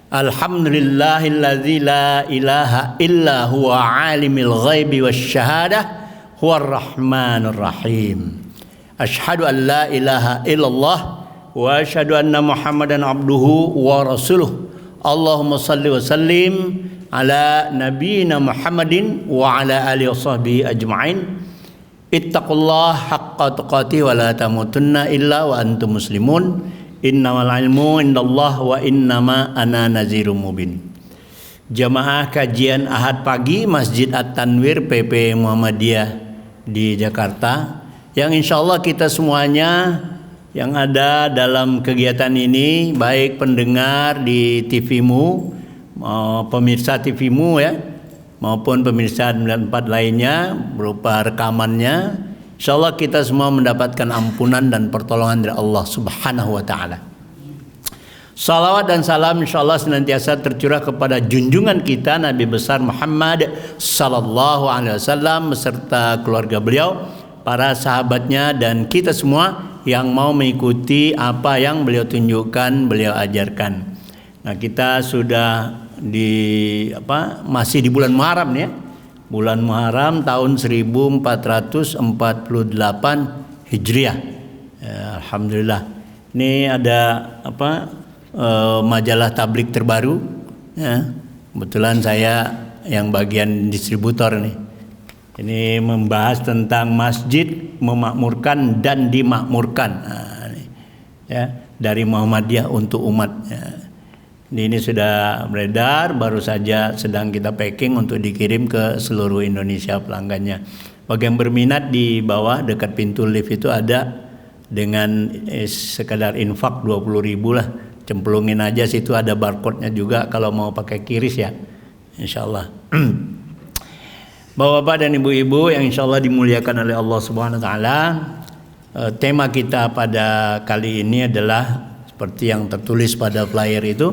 Alhamdulillahilladzi la ilaha illa huwa alimul ghaibi wasyahadah huwar rahmanur rahim. Asyhadu an la ilaha illallah wa asyhadu anna Muhammadan abduhu wa rasuluh. Allahumma salli wa sallim ala nabiyyina Muhammadin wa ala alihi washabbihi ajma'in. Ittaqullaha haqqa tuqatih wa la tamutunna illa wa antum muslimun. Innamal ilmu indallah wa innama ana nazirum mubin. Jamaah kajian Ahad pagi Masjid At-Tanwir PP Muhammadiyah di Jakarta, yang insyaallah kita semuanya yang ada dalam kegiatan ini, baik pendengar di TV-mu, pemirsa TV-mu ya, maupun pemirsa 94 lainnya berupa rekamannya, insyaallah kita semua mendapatkan ampunan dan pertolongan dari Allah Subhanahu wa taala. Salawat dan salam insyaallah senantiasa tercurah kepada junjungan kita Nabi besar Muhammad sallallahu alaihi wasallam beserta keluarga beliau, para sahabatnya, dan kita semua yang mau mengikuti apa yang beliau tunjukkan, beliau ajarkan. Nah, kita sudah masih di bulan Muharram ya. Bulan Muharram tahun 1448 Hijriah. Ya, alhamdulillah. Ini ada majalah tablik terbaru ya. Kebetulan saya yang bagian distributor nih. Ini membahas tentang masjid memakmurkan dan dimakmurkan. Nah, ya, dari Muhammadiyah untuk umat ya. Ini sudah beredar, baru saja sedang kita packing untuk dikirim ke seluruh Indonesia pelanggannya. Bagi yang berminat, di bawah dekat pintu lift itu ada dengan sekadar infak 20.000 lah. Cemplungin aja, situ ada barcode-nya juga kalau mau pakai kiris ya. Insyaallah. Bapak-bapak dan ibu-ibu yang insyaallah dimuliakan oleh Allah Subhanahu wa taala, tema kita pada kali ini adalah seperti yang tertulis pada flyer itu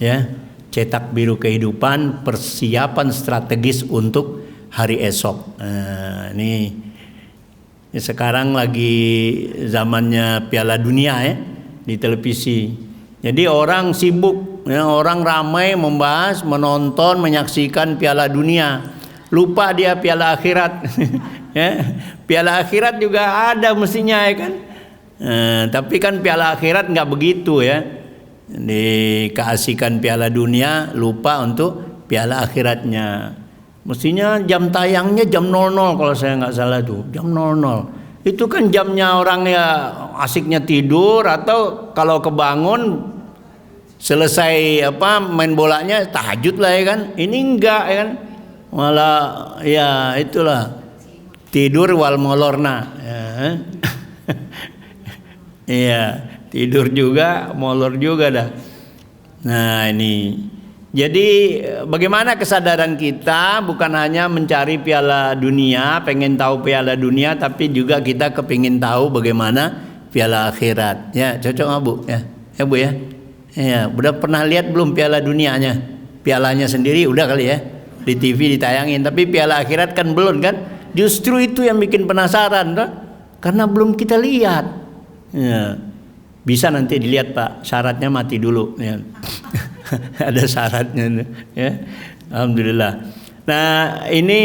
ya, cetak biru kehidupan, persiapan strategis untuk hari esok. Ini sekarang lagi zamannya Piala Dunia ya di televisi. Jadi orang sibuk ya, orang ramai membahas, menonton, menyaksikan Piala Dunia. Lupa dia Piala Akhirat. Ya, Piala Akhirat juga ada mestinya ya kan. Tapi kan Piala Akhirat nggak begitu ya. Di keasikan Piala Dunia lupa untuk Piala Akhiratnya. Mestinya jam tayangnya jam 00 kalau saya nggak salah tuh, jam 00. Itu kan jamnya orang ya asiknya tidur, atau kalau kebangun selesai main bolanya tahajud lah ya kan. Ini enggak ya kan. Malah ya itulah tidur wal molorna ya. Iya, tidur juga, molor juga dah. Nah ini, jadi bagaimana kesadaran kita bukan hanya mencari Piala Dunia, pengen tahu Piala Dunia, tapi juga kita kepingin tahu bagaimana Piala Akhirat. Ya, cocok nggak Bu? Ya Bu ya. Ya, udah pernah lihat belum Piala Dunianya? Pialanya sendiri udah kali ya, di TV ditayangin, tapi Piala Akhirat kan belum kan? Justru itu yang bikin penasaran kan? Karena belum kita lihat. Ya, bisa nanti dilihat Pak, syaratnya mati dulu ya. Ada syaratnya ya. Alhamdulillah. Nah ini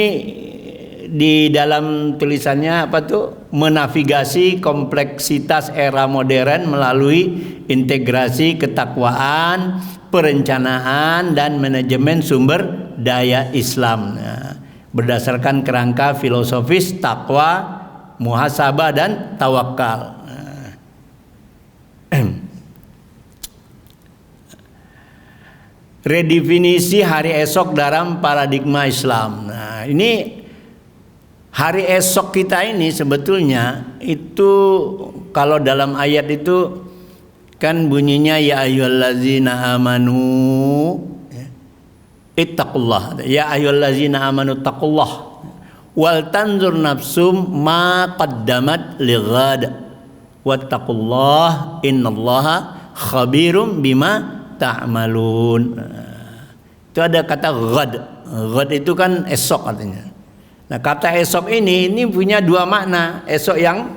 di dalam tulisannya menavigasi kompleksitas era modern melalui integrasi ketakwaan, perencanaan dan manajemen sumber daya Islam ya, berdasarkan kerangka filosofis takwa, muhasabah dan tawakal. Redefinisi hari esok dalam paradigma Islam. Nah, ini hari esok kita ini sebetulnya itu kalau dalam ayat itu kan bunyinya ya ayyuhallazina amanu ittaqullah. Ya ayyuhallazina amanu taqullah wal tanzur nafsum ma qaddamat lighad wattaqullah innallaha khabirum bima ta'malun. Itu ada kata ghad. Ghad itu kan esok artinya. Nah, kata esok ini punya dua makna. Esok yang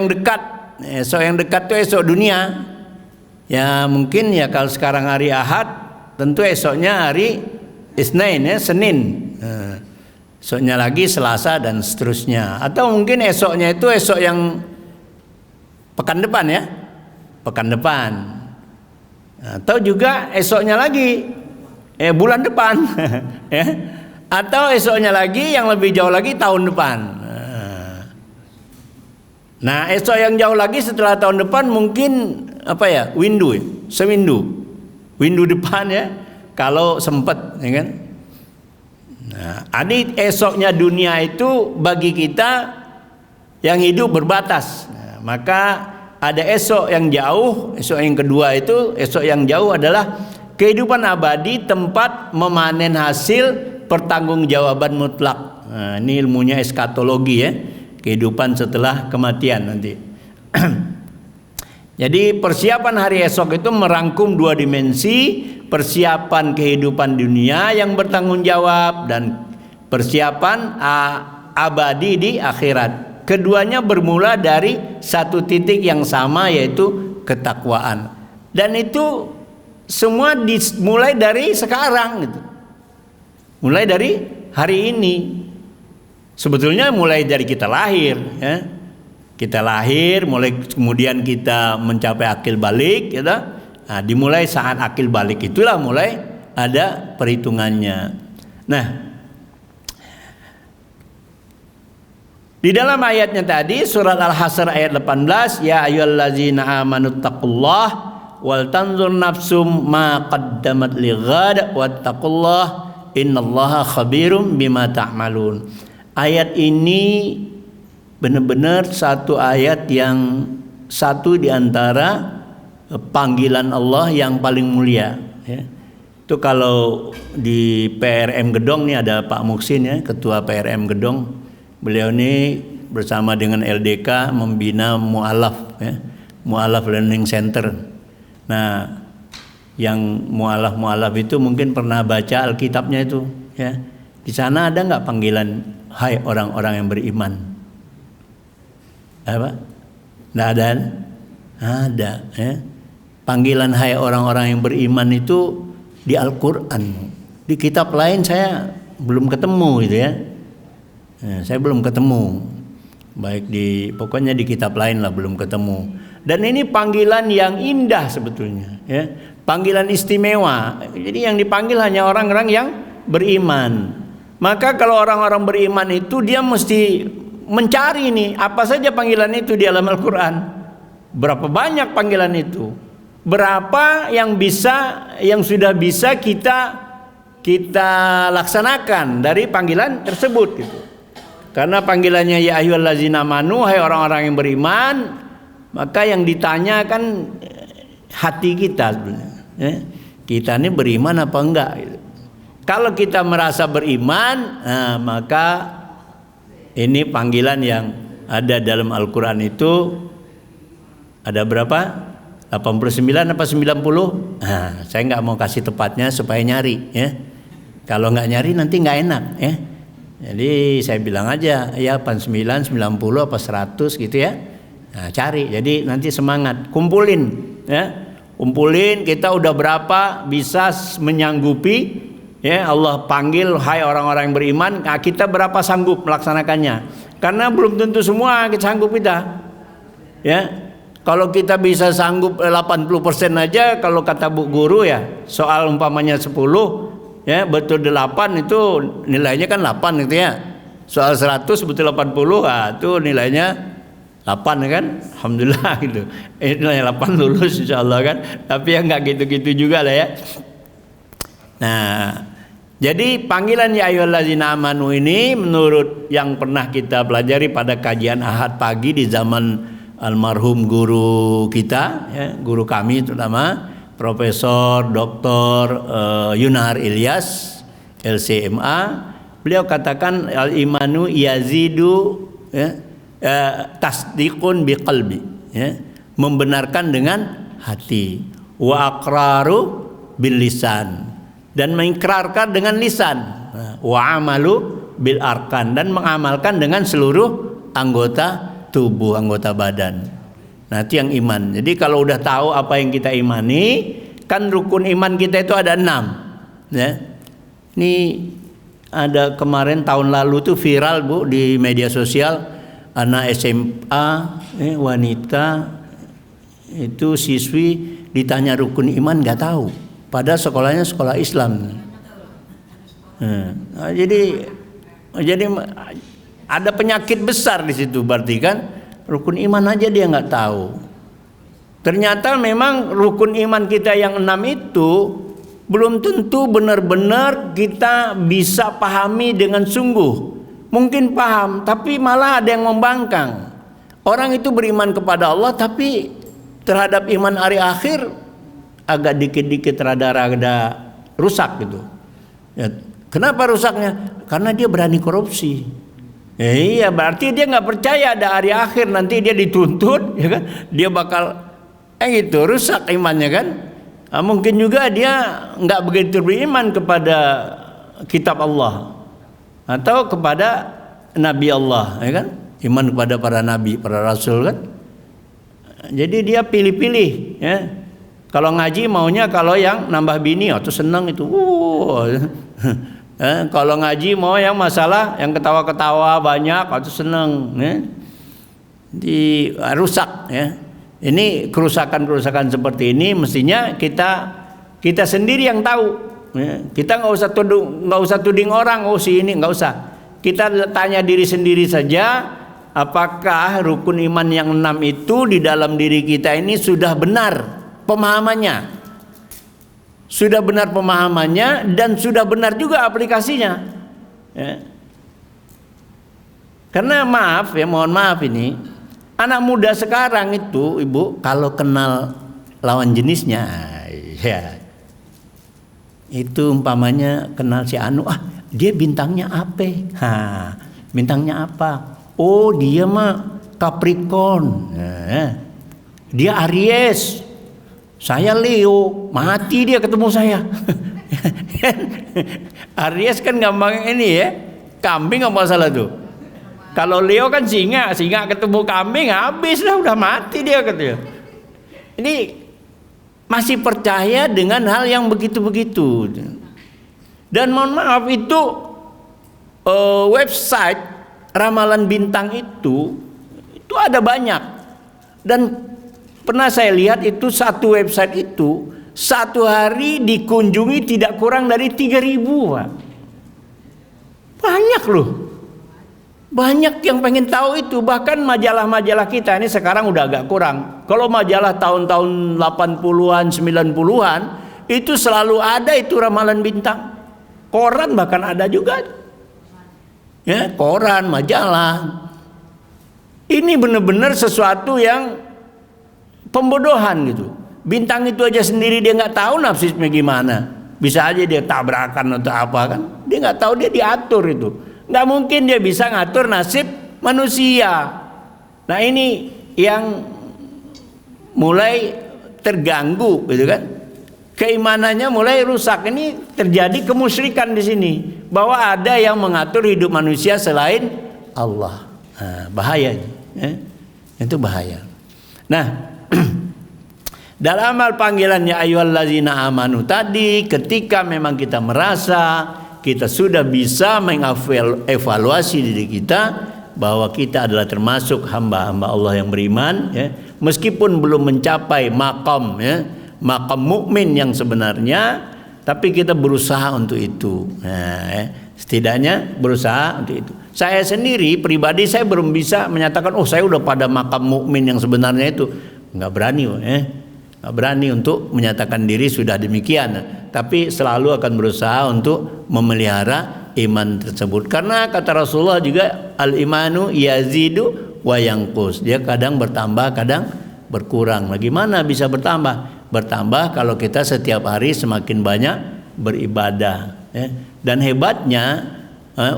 dekat. Esok yang dekat itu esok dunia. Ya mungkin ya kalau sekarang hari Ahad, tentu esoknya hari Isnin ya, Senin. Esoknya lagi Selasa dan seterusnya. Atau mungkin esoknya itu esok yang pekan depan ya, pekan depan. Atau juga esoknya lagi bulan depan ya. Atau esoknya lagi yang lebih jauh lagi tahun depan. Nah, esok yang jauh lagi setelah tahun depan mungkin apa ya? Windu depan ya. Kalau sempat ya kan. Nah, adik esoknya dunia itu bagi kita yang hidup berbatas. Nah, maka ada esok yang jauh, esok yang kedua itu, esok yang jauh adalah kehidupan abadi, tempat memanen hasil pertanggungjawaban mutlak. Nah, ini ilmunya eskatologi ya, kehidupan setelah kematian nanti. Jadi persiapan hari esok itu merangkum dua dimensi, persiapan kehidupan dunia yang bertanggung jawab dan persiapan abadi di akhirat. Keduanya bermula dari satu titik yang sama, yaitu ketakwaan. Dan itu semua dimulai dari sekarang gitu. Mulai dari hari ini. Sebetulnya mulai dari kita lahir ya. Kita lahir, mulai kemudian kita mencapai akil balik gitu. Nah, dimulai saat akil balik itulah mulai ada perhitungannya. Nah, di dalam ayatnya tadi surat Al-Hasr ayat 18, ya ayyuhallazina amanu taqullah wal tanzur nafsum ma qaddamat lighad wattaqullah innallaha khabirum bima ta'malun. Ayat ini benar-benar satu ayat yang satu di antara panggilan Allah yang paling mulia ya. Itu kalau di PRM Gedong nih ada Pak Muksin ya, ketua PRM Gedong. Beliau ini bersama dengan LDK membina Mu'alaf ya, Mu'alaf Learning Center. Nah, yang Mu'alaf itu mungkin pernah baca Alkitabnya itu ya. Di sana ada nggak panggilan hai orang-orang yang beriman? Apa? Nggak ada? Ada ya. Panggilan hai orang-orang yang beriman itu di Al-Quran. Di kitab lain saya belum ketemu gitu ya. Saya belum ketemu. Baik pokoknya di kitab lain lah belum ketemu. Dan ini panggilan yang indah sebetulnya ya. Panggilan istimewa. Jadi yang dipanggil hanya orang-orang yang beriman. Maka kalau orang-orang beriman itu dia mesti mencari nih apa saja panggilan itu di dalam Al-Quran. Berapa banyak panggilan itu? Berapa yang sudah bisa kita laksanakan dari panggilan tersebut gitu. Karena panggilannya ya ayyuhallazina amanu, hai orang-orang yang beriman, maka yang ditanya kan hati kita sebenarnya. Ya. Kita ini beriman apa enggak gitu. Kalau kita merasa beriman, nah, maka ini panggilan yang ada dalam Al-Quran itu ada berapa? 89 apa 90? Nah, saya nggak mau kasih tepatnya supaya nyari ya. Kalau nggak nyari nanti nggak enak ya. Jadi saya bilang aja ya 89, 90 apa 100 gitu ya. Nah, cari. Jadi nanti semangat, kumpulin ya. Kumpulin kita udah berapa bisa menyanggupi ya, Allah panggil hai orang-orang yang beriman, nah, kita berapa sanggup melaksanakannya. Karena belum tentu semua kita sanggup kita. Ya. Kalau kita bisa sanggup 80% aja, kalau kata Bu Guru ya, soal umpamanya 10 ya, betul 8 itu nilainya kan 8 gitu ya. Soal 100 betul 80, ah itu nilainya 8 kan. Alhamdulillah gitu. Nilainya 8 lulus insyaallah kan. Tapi ya enggak gitu-gitu juga lah ya. Nah, jadi panggilan ya ayyuhallazina amanu ini menurut yang pernah kita pelajari pada kajian Ahad pagi di zaman almarhum guru kita ya, guru kami terutama Profesor Dr. Yunahar Ilyas LCMA, beliau katakan al-imanu yazidu ya, tasdiqun biqalbi ya, membenarkan dengan hati, wa aqraru bil lisan, dan mengikrarkan dengan lisan, wa amalu bil arkan, dan mengamalkan dengan seluruh anggota tubuh, anggota badan. Nah, itu yang iman. Jadi kalau udah tahu apa yang kita imani, kan rukun iman kita itu ada 6. Ya. Ini ada kemarin tahun lalu tuh viral Bu di media sosial, anak SMA wanita itu siswi ditanya rukun iman nggak tahu, padahal sekolahnya sekolah Islam. Nah, jadi ada penyakit besar di situ, berarti kan rukun iman aja dia nggak tahu. Ternyata memang rukun iman kita yang 6 itu belum tentu benar-benar kita bisa pahami dengan sungguh. Mungkin paham, tapi malah ada yang membangkang. Orang itu beriman kepada Allah, tapi terhadap iman hari akhir agak dikit-dikit rada-rada rusak gitu. Ya, kenapa rusaknya? Karena dia berani korupsi. Ya, iya, berarti dia nggak percaya ada hari akhir, nanti dia dituntut, ya kan? Dia bakal gitu, rusak imannya kan? Mungkin juga dia nggak begitu beriman kepada kitab Allah atau kepada Nabi Allah, ya kan? Iman kepada para nabi, para rasul kan? Jadi dia pilih-pilih, ya. Kalau ngaji maunya kalau yang nambah bini, tuh senang itu. Kalau ngaji mau yang masalah yang ketawa-ketawa banyak, tuh senang, ya. Rusak, ya. Ini kerusakan-kerusakan seperti ini mestinya kita sendiri yang tahu. Ya. Kita nggak usah tuding orang, si ini nggak usah. Kita tanya diri sendiri saja, apakah rukun iman yang 6 itu di dalam diri kita ini sudah benar pemahamannya, sudah benar pemahamannya dan sudah benar juga aplikasinya. Ya. Karena mohon maaf ini. Anak muda sekarang itu, Ibu, kalau kenal lawan jenisnya, ya, itu umpamanya kenal si Anu, dia bintangnya apa? Bintangnya apa? Oh, dia mah Capricorn, dia Aries, saya Leo, mati dia ketemu saya. Aries kan gampang ini ya, kambing nggak masalah tuh. Kalau Leo kan singa ketemu kambing habis lah, udah mati dia katanya. Ini masih percaya dengan hal yang begitu-begitu. Dan mohon maaf itu website ramalan bintang itu ada banyak. Dan pernah saya lihat itu satu website itu satu hari dikunjungi tidak kurang dari 3.000, Pak. Banyak loh. Banyak yang pengen tahu itu. Bahkan majalah-majalah kita ini sekarang udah agak kurang. Kalau majalah tahun-tahun 80-an, 90-an itu selalu ada itu ramalan bintang. Koran bahkan ada juga. Ya, koran, majalah. Ini benar-benar sesuatu yang pembodohan gitu. Bintang itu aja sendiri dia nggak tahu nasibnya gimana. Bisa aja dia tabrakan atau apa kan. Dia nggak tahu, dia diatur itu. Nggak mungkin dia bisa ngatur nasib manusia. Nah ini yang mulai terganggu, gitu kan? Keimanannya mulai rusak. Ini terjadi kemusyrikan di sini, bahwa ada yang mengatur hidup manusia selain Allah. Bahaya, ya? Itu bahaya. Nah, dalam hal panggilannya ayyuhallazina amanu tadi, ketika memang kita merasa kita sudah bisa mengevaluasi diri kita bahwa kita adalah termasuk hamba-hamba Allah yang beriman, ya, meskipun belum mencapai makam, ya, makam mukmin yang sebenarnya, tapi kita berusaha untuk itu. Nah, ya, setidaknya berusaha untuk itu. Saya sendiri pribadi saya belum bisa menyatakan saya udah pada makam mukmin yang sebenarnya itu, nggak berani, nggak berani untuk menyatakan diri sudah demikian. Tapi selalu akan berusaha untuk memelihara iman tersebut. Karena kata Rasulullah juga al-imanu yazidu wa yanqus. Dia kadang bertambah, kadang berkurang. Bagaimana bisa bertambah? Bertambah kalau kita setiap hari semakin banyak beribadah. Ya. Dan hebatnya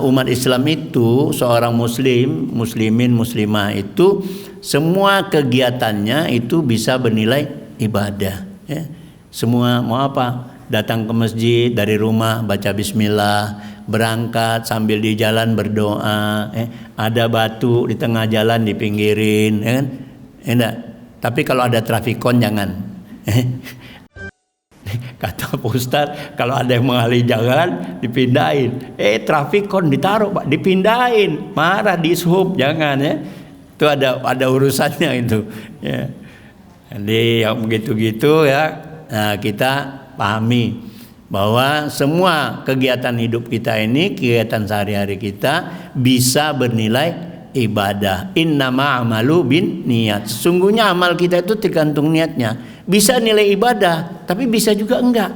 umat Islam itu, seorang muslimin, muslimah itu semua kegiatannya itu bisa bernilai ibadah. Ya. Semua mau apa? Datang ke masjid dari rumah baca bismillah, berangkat sambil di jalan berdoa, ada batu di tengah jalan dipinggirin, ya kan? Enggak. Tapi kalau ada trafikon jangan. Kata Pak Ustadz, kalau ada yang mengalih jalan dipindahin. Trafikon ditaruh Pak, dipindahin. Marah di sub, jangan ya. Itu ada urusannya itu. Ya. Jadi yang begitu-gitu ya, nah, kita pahami bahwa semua kegiatan hidup kita ini, kegiatan sehari-hari kita bisa bernilai ibadah. Innama amalu bin niat. Sesungguhnya amal kita itu tergantung niatnya. Bisa nilai ibadah, tapi bisa juga enggak.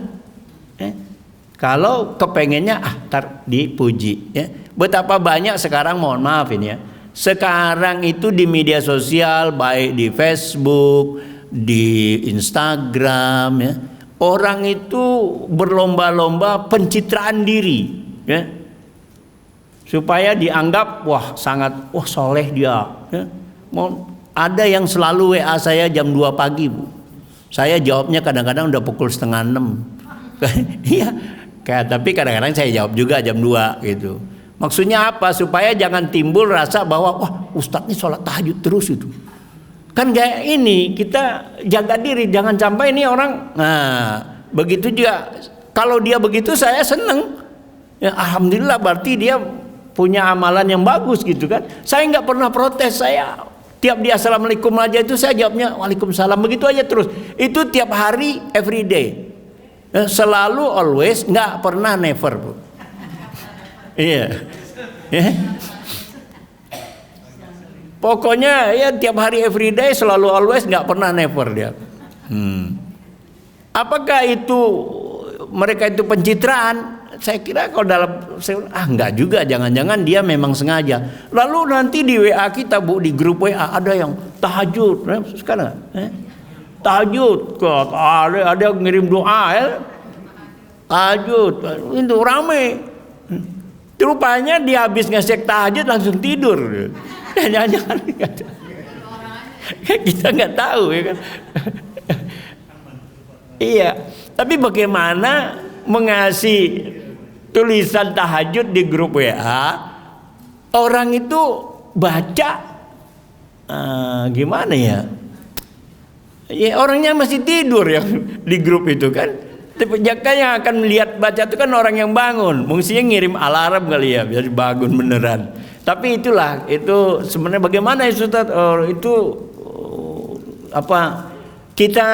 Kalau kepengennya tar dipuji. Ya. Betapa banyak sekarang, mohon maaf ini ya. Sekarang itu di media sosial, baik di Facebook, di Instagram, ya, orang itu berlomba-lomba pencitraan diri, ya, supaya dianggap sangat soleh dia. Ya. Ada yang selalu WA saya jam 2 pagi, Bu. Saya jawabnya kadang-kadang udah pukul 5:30. Iya, tapi kadang-kadang saya jawab juga jam 2 gitu. Maksudnya apa? Supaya jangan timbul rasa bahwa Ustadz ini sholat tahajud terus itu. Kan kayak ini, kita jaga diri, jangan sampai ini orang. Nah, begitu juga. Kalau dia begitu saya seneng. Ya, alhamdulillah, berarti dia punya amalan yang bagus gitu kan. Saya nggak pernah protes, saya tiap dia assalamualaikum aja itu saya jawabnya waalaikumsalam, begitu aja terus. Itu tiap hari, every day. Selalu, always, nggak pernah never, Bu. Iya. Pokoknya ya tiap hari everyday, selalu always, nggak pernah never dia. Apakah itu mereka itu pencitraan? Saya kira kalau enggak juga, jangan-jangan dia memang sengaja. Lalu nanti di WA kita, Bu, di grup WA ada yang tahajud, sekarang tahajud, ada yang ngirim doa, tahajud, itu rame. Rupanya dia habis ngesek tahajud langsung tidur. Jangan-jangan kita nggak tahu ya kan. Iya, tapi bagaimana mengasih tulisan tahajud di grup WA, orang itu baca gimana ya? Ya orangnya masih tidur yang di grup itu kan. Tapi yang akan melihat baca itu kan orang yang bangun. Mungkin ngirim alarm kali ya biar bangun beneran. Tapi itulah, itu sebenarnya bagaimana ya Ustaz? Kita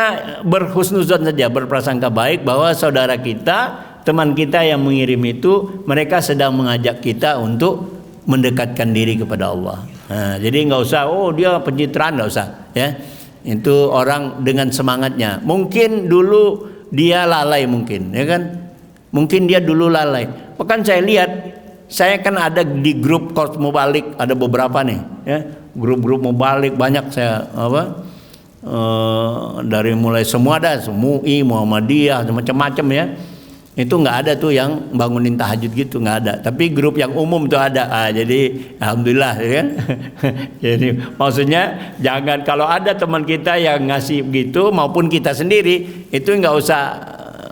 berhusnuzon saja, berprasangka baik bahwa saudara kita, teman kita yang mengirim itu, mereka sedang mengajak kita untuk mendekatkan diri kepada Allah. Nah, jadi nggak usah, dia pencitraan, nggak usah, ya. Itu orang dengan semangatnya. Mungkin dulu dia lalai, mungkin, ya kan? Mungkin dia dulu lalai. Bahkan saya lihat, saya kan ada di grup Kors Mubalik, ada beberapa nih, ya, grup-grup Mubalik banyak saya dari mulai semua ada, MUI, Muhammadiyah, macam-macam ya. Itu nggak ada tuh yang bangunin tahajud gitu, nggak ada. Tapi grup yang umum tuh ada. Jadi alhamdulillah, ya kan. Jadi maksudnya jangan, kalau ada teman kita yang ngasih begitu maupun kita sendiri itu nggak usah.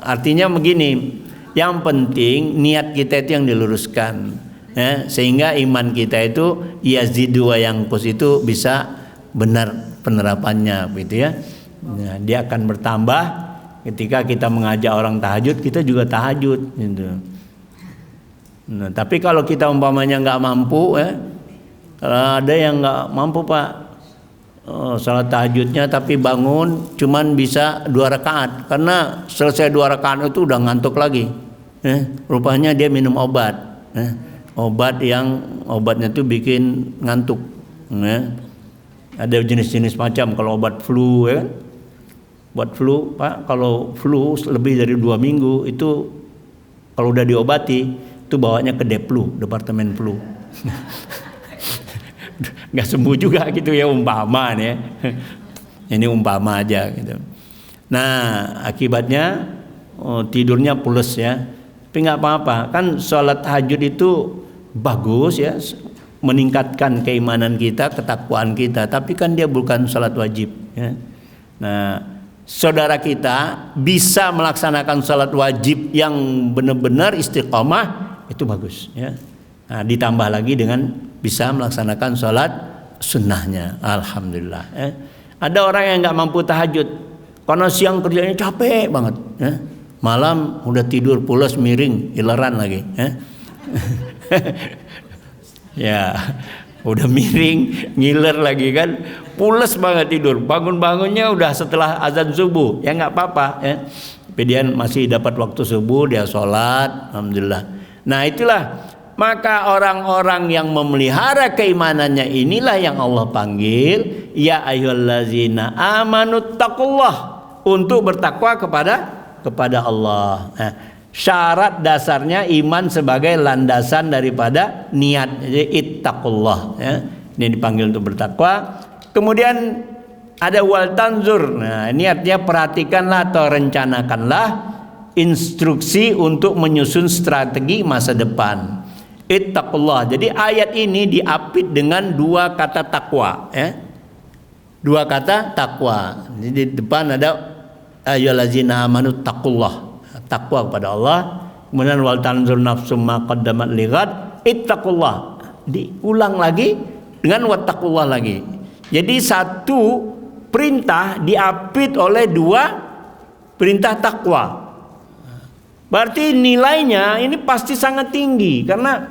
Artinya begini, yang penting niat kita itu yang diluruskan, ya, sehingga iman kita itu yazidu wa yanqus itu bisa benar penerapannya, gitu ya. Nah, dia akan bertambah. Ketika kita mengajak orang tahajud, kita juga tahajud, gitu. Nah, tapi kalau kita umpamanya nggak mampu, kalau ada yang nggak mampu Pak, salat tahajudnya tapi bangun cuman bisa 2 rakaat, karena selesai 2 rakaat itu udah ngantuk lagi. Rupanya dia minum obat, obatnya tuh bikin ngantuk. Ada jenis-jenis macam, kalau obat flu, ya kan? Buat flu, Pak, kalau flu lebih dari 2 minggu itu kalau udah diobati itu bawanya ke Deplu, departemen flu. Nggak sembuh juga gitu ya, umpama nih ya. Ini umpama aja gitu. Nah, akibatnya tidurnya pules ya. Tapi nggak apa-apa, kan sholat tahajud itu bagus ya, meningkatkan keimanan kita, ketakwaan kita. Tapi kan dia bukan sholat wajib ya. Nah, saudara kita bisa melaksanakan salat wajib yang benar-benar istiqomah, itu bagus ya. Nah, ditambah lagi dengan bisa melaksanakan salat sunnahnya, alhamdulillah ya. Ada orang yang nggak mampu tahajud karena siang kerjanya capek banget ya. Malam udah tidur pulas miring, ileran lagi. Ya, udah miring, ngiler lagi kan, pules banget tidur. Bangun-bangunnya udah setelah azan subuh, ya nggak apa-apa. Ya. Tapi dia masih dapat waktu subuh, dia sholat, alhamdulillah. Nah itulah, maka orang-orang yang memelihara keimanannya inilah yang Allah panggil, ya ayyuhallazina amanu taqullah, untuk bertakwa kepada Allah. Nah, syarat dasarnya iman sebagai landasan daripada niat. Jadi ittaqullah, ya. Ini dipanggil untuk bertakwa. Kemudian ada wal tanzur. Nah, ini artinya perhatikanlah atau rencanakanlah instruksi untuk menyusun strategi masa depan. Ittaqullah. Jadi ayat ini diapit dengan dua kata takwa, ya. Dua kata takwa. Jadi di depan ada ayyuhallazina amanu taqullah, takwa kepada Allah. Kemudian wal tanzur nafsum ma qaddamat lighad, ittaqullah. Diulang lagi dengan wattaqullah lagi. Jadi satu perintah diapit oleh dua perintah takwa. Berarti nilainya ini pasti sangat tinggi, karena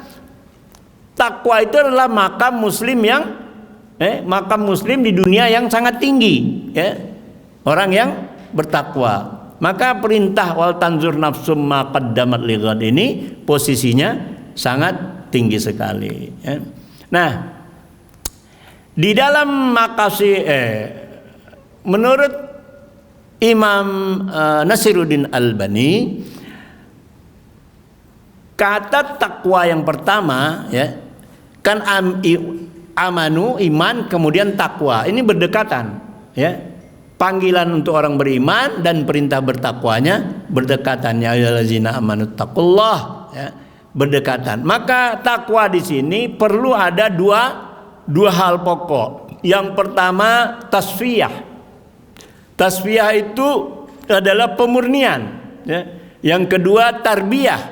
takwa itu adalah makam muslim makam muslim di dunia yang sangat tinggi, ya. Orang yang bertakwa. Maka perintah wal tanzur nafsum ma qaddamat lighad ini posisinya sangat tinggi sekali, ya. Nah, di dalam menurut Imam Nasiruddin Albani, kata takwa yang pertama, ya, kan amanu iman, kemudian takwa, ini berdekatan, ya. Panggilan untuk orang beriman dan perintah bertakwanya berdekatan, ya ayyuhallazina amanu taqullah, ya, berdekatan. Maka takwa di sini perlu ada dua hal pokok. Yang pertama tasfiyah. Tasfiyah itu adalah pemurnian, ya. Yang kedua tarbiyah,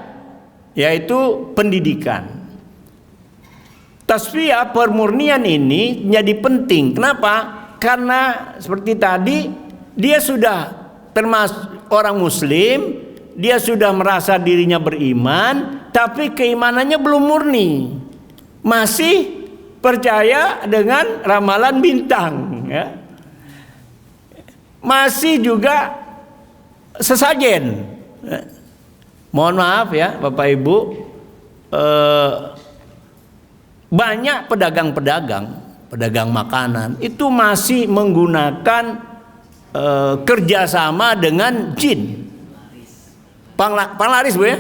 yaitu pendidikan. Tasfiyah, pemurnian ini menjadi penting. Kenapa? Karena seperti tadi, dia sudah termasuk orang muslim, dia sudah merasa dirinya beriman, tapi keimanannya belum murni, masih percaya dengan ramalan bintang, ya. Masih juga sesajen. Mohon maaf ya Bapak Ibu, banyak pedagang makanan itu masih menggunakan kerjasama dengan jin. Panglaris, Bu, ya.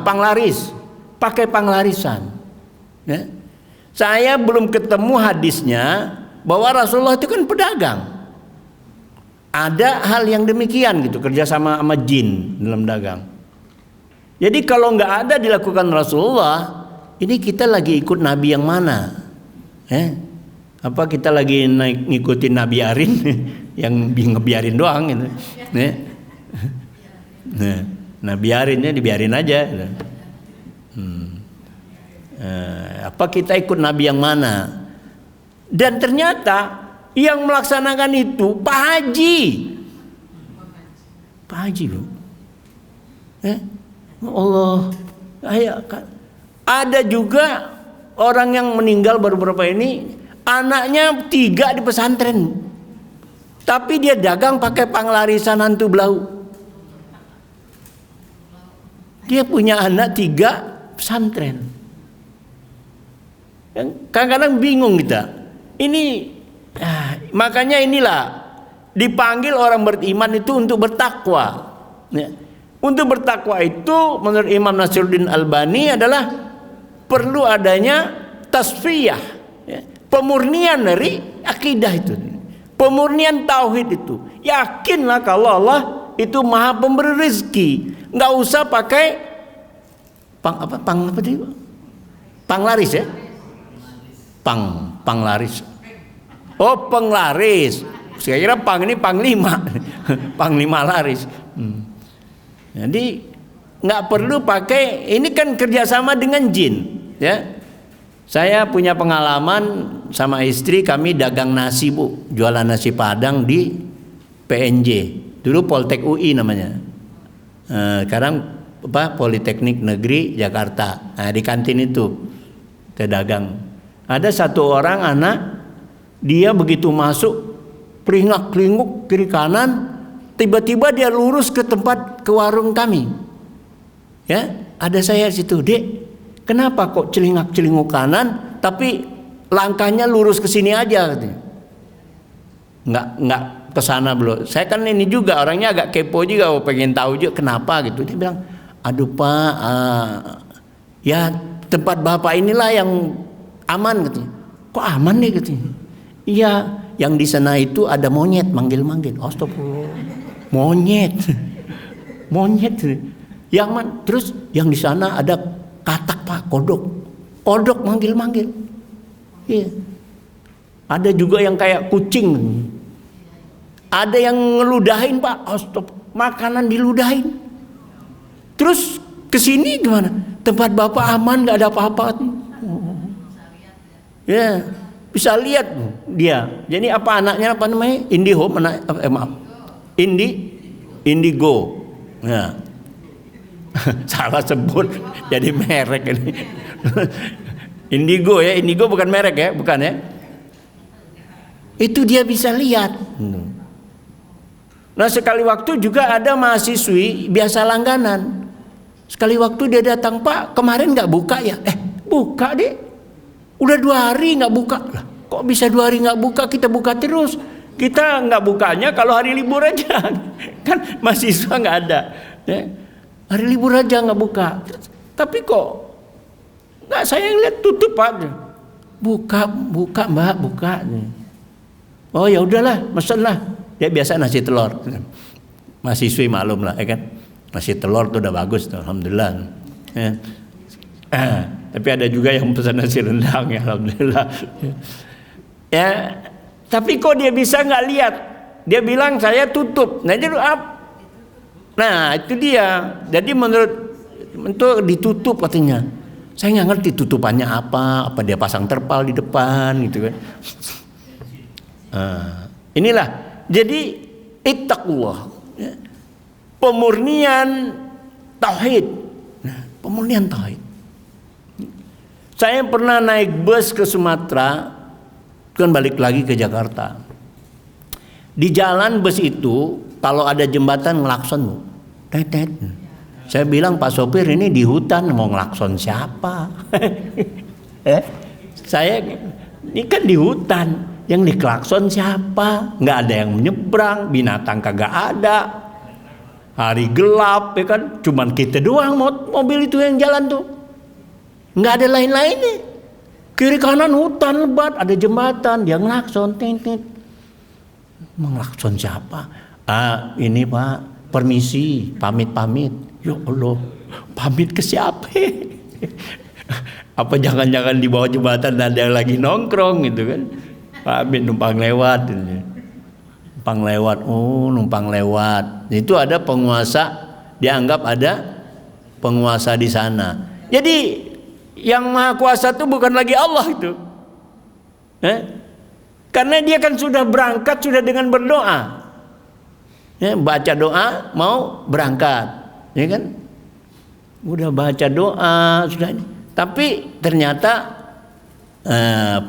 Panglaris, pakai panglarisan, ya. Saya belum ketemu hadisnya bahwa Rasulullah itu kan pedagang. Ada hal yang demikian gitu, kerjasama sama jin dalam dagang. Jadi kalau nggak ada dilakukan Rasulullah, ini kita lagi ikut Nabi yang mana? Apa kita lagi ngikutin Nabi Arin yang ngebiarin doang gitu? Nah, Nabi Arinnya dibiarin aja. Apa kita ikut Nabi yang mana? Dan ternyata yang melaksanakan itu Pak Haji, Bu. Allah, ada juga orang yang meninggal beberapa ini, anaknya 3 di pesantren, tapi dia dagang pakai panglarisan hantu belau. Dia punya anak 3 pesantren. Kadang-kadang bingung kita. Makanya inilah dipanggil orang beriman itu untuk bertakwa. Untuk bertakwa itu menurut Imam Nasiruddin Albani adalah perlu adanya tasfiyah, pemurnian dari akidah itu, pemurnian tauhid itu. Yakinlah kalau Allah itu Maha Pemberi rezeki. Nggak usah pakai panglaris, ya. Panglaris. Oh, penglaris. Saya kira ini panglima. Panglima laris. Jadi nggak perlu pakai, ini kan kerjasama dengan jin, ya. Saya punya pengalaman sama istri, kami dagang nasi, Bu, jualan nasi Padang di PNJ. Dulu Poltek UI namanya. Sekarang Politeknik Negeri Jakarta. Nah, di kantin itu kita dagang. Ada satu orang anak, dia begitu masuk peringak-peringuk kiri kanan, tiba-tiba dia lurus ke warung kami. Ya, ada saya di situ, "Dek, kenapa kok celingak-celinguk kanan tapi langkahnya lurus ke sini aja?" Katanya. Enggak ke sana belum. Saya kan ini juga orangnya agak kepo juga, pengen tahu juga kenapa gitu. Dia bilang, "Aduh Pak, ya tempat Bapak inilah yang aman," katanya. "Kok aman nih?" katanya. "Iya, yang di sana itu ada monyet manggil-manggil." Astagfirullah. Monyet. Monyet. Yang terus yang di sana ada katak Pak, kodok. Kodok manggil-manggil. Iya. Ada juga yang kayak kucing. Ada yang ngeludahin Pak, makanan diludahin. Terus kesini gimana? Tempat Bapak aman, nggak ada apa-apa. Ya, bisa lihat dia. Jadi apa anaknya apa namanya? IndiHome, Indigo. Ya. Salah sebut jadi merek ini. Indigo ya, Indigo bukan merek ya, bukan ya. Itu dia bisa lihat. Nah, sekali waktu juga ada mahasiswi biasa langganan. Sekali waktu dia datang, "Pak, kemarin nggak buka ya?" Buka deh. Udah 2 hari nggak buka. Lah, kok bisa 2 hari nggak buka? Kita buka terus. Kita nggak bukanya kalau hari libur aja. Kan mahasiswa nggak ada. Ya. Hari libur aja nggak buka. Tapi kok nggak, saya lihat tutup Pak. Buka Mbak, buka. Oh ya udahlah, mesenlah. Ya biasa nasi telur. Mahasiswi maklum lah, ya kan. Nasi telur tuh udah bagus tuh, alhamdulillah. Ya. Tapi ada juga yang pesan nasi rendang ya, alhamdulillah. Ya, tapi kok dia bisa nggak lihat? Dia bilang saya tutup. Nah, jadi itu dia. Jadi menurut itu ditutup katanya. Saya nggak ngerti tutupannya apa dia pasang terpal di depan gitu kan. Inilah. Jadi ittaqullah, ya. Pemurnian tauhid. Nah, pemurnian tauhid. Saya pernah naik bus ke Sumatera, kan balik lagi ke Jakarta. Di jalan bus itu kalau ada jembatan ngelakson, tetet. Saya bilang, "Pak sopir, ini di hutan mau ngelakson siapa?" Saya ini kan di hutan. Yang diklakson siapa? Nggak ada yang menyeberang, binatang kagak ada. Hari gelap ya kan, cuman kita doang mobil itu yang jalan tuh. Nggak ada lain-lainnya. Kiri kanan hutan lebat, ada jembatan, dia ngelakson, tit. Mengelakson siapa? Ini Pak, permisi, pamit. Ya Allah, pamit ke siapa? Apa jangan-jangan di bawah jembatan ada yang lagi nongkrong gitu kan? Pamit numpang lewat. Numpang lewat. Itu ada penguasa, dianggap ada penguasa di sana. Jadi yang maha kuasa itu bukan lagi Allah itu. Karena dia kan sudah berangkat sudah dengan berdoa. Baca doa mau berangkat. Ya kan? Udah baca doa sudah. Tapi ternyata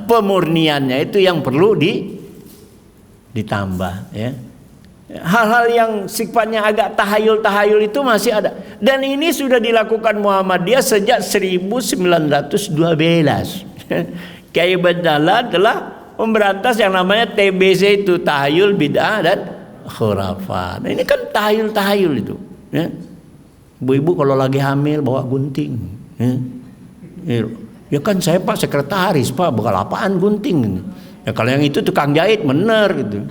pemurniannya itu yang perlu ditambah ya. Hal-hal yang sifatnya agak tahayul itu masih ada, dan ini sudah dilakukan Muhammadiyah sejak 1912. Kiai Badala telah memberantas yang namanya TBC itu, tahayul, bid'ah dan khurafat. Nah, ini kan tahayul itu ya. Ibu-ibu kalau lagi hamil bawa gunting ya. Ya kan saya Pak sekretaris Pak, bakal apaan gunting? Ya kalau yang itu tukang jahit bener gitu.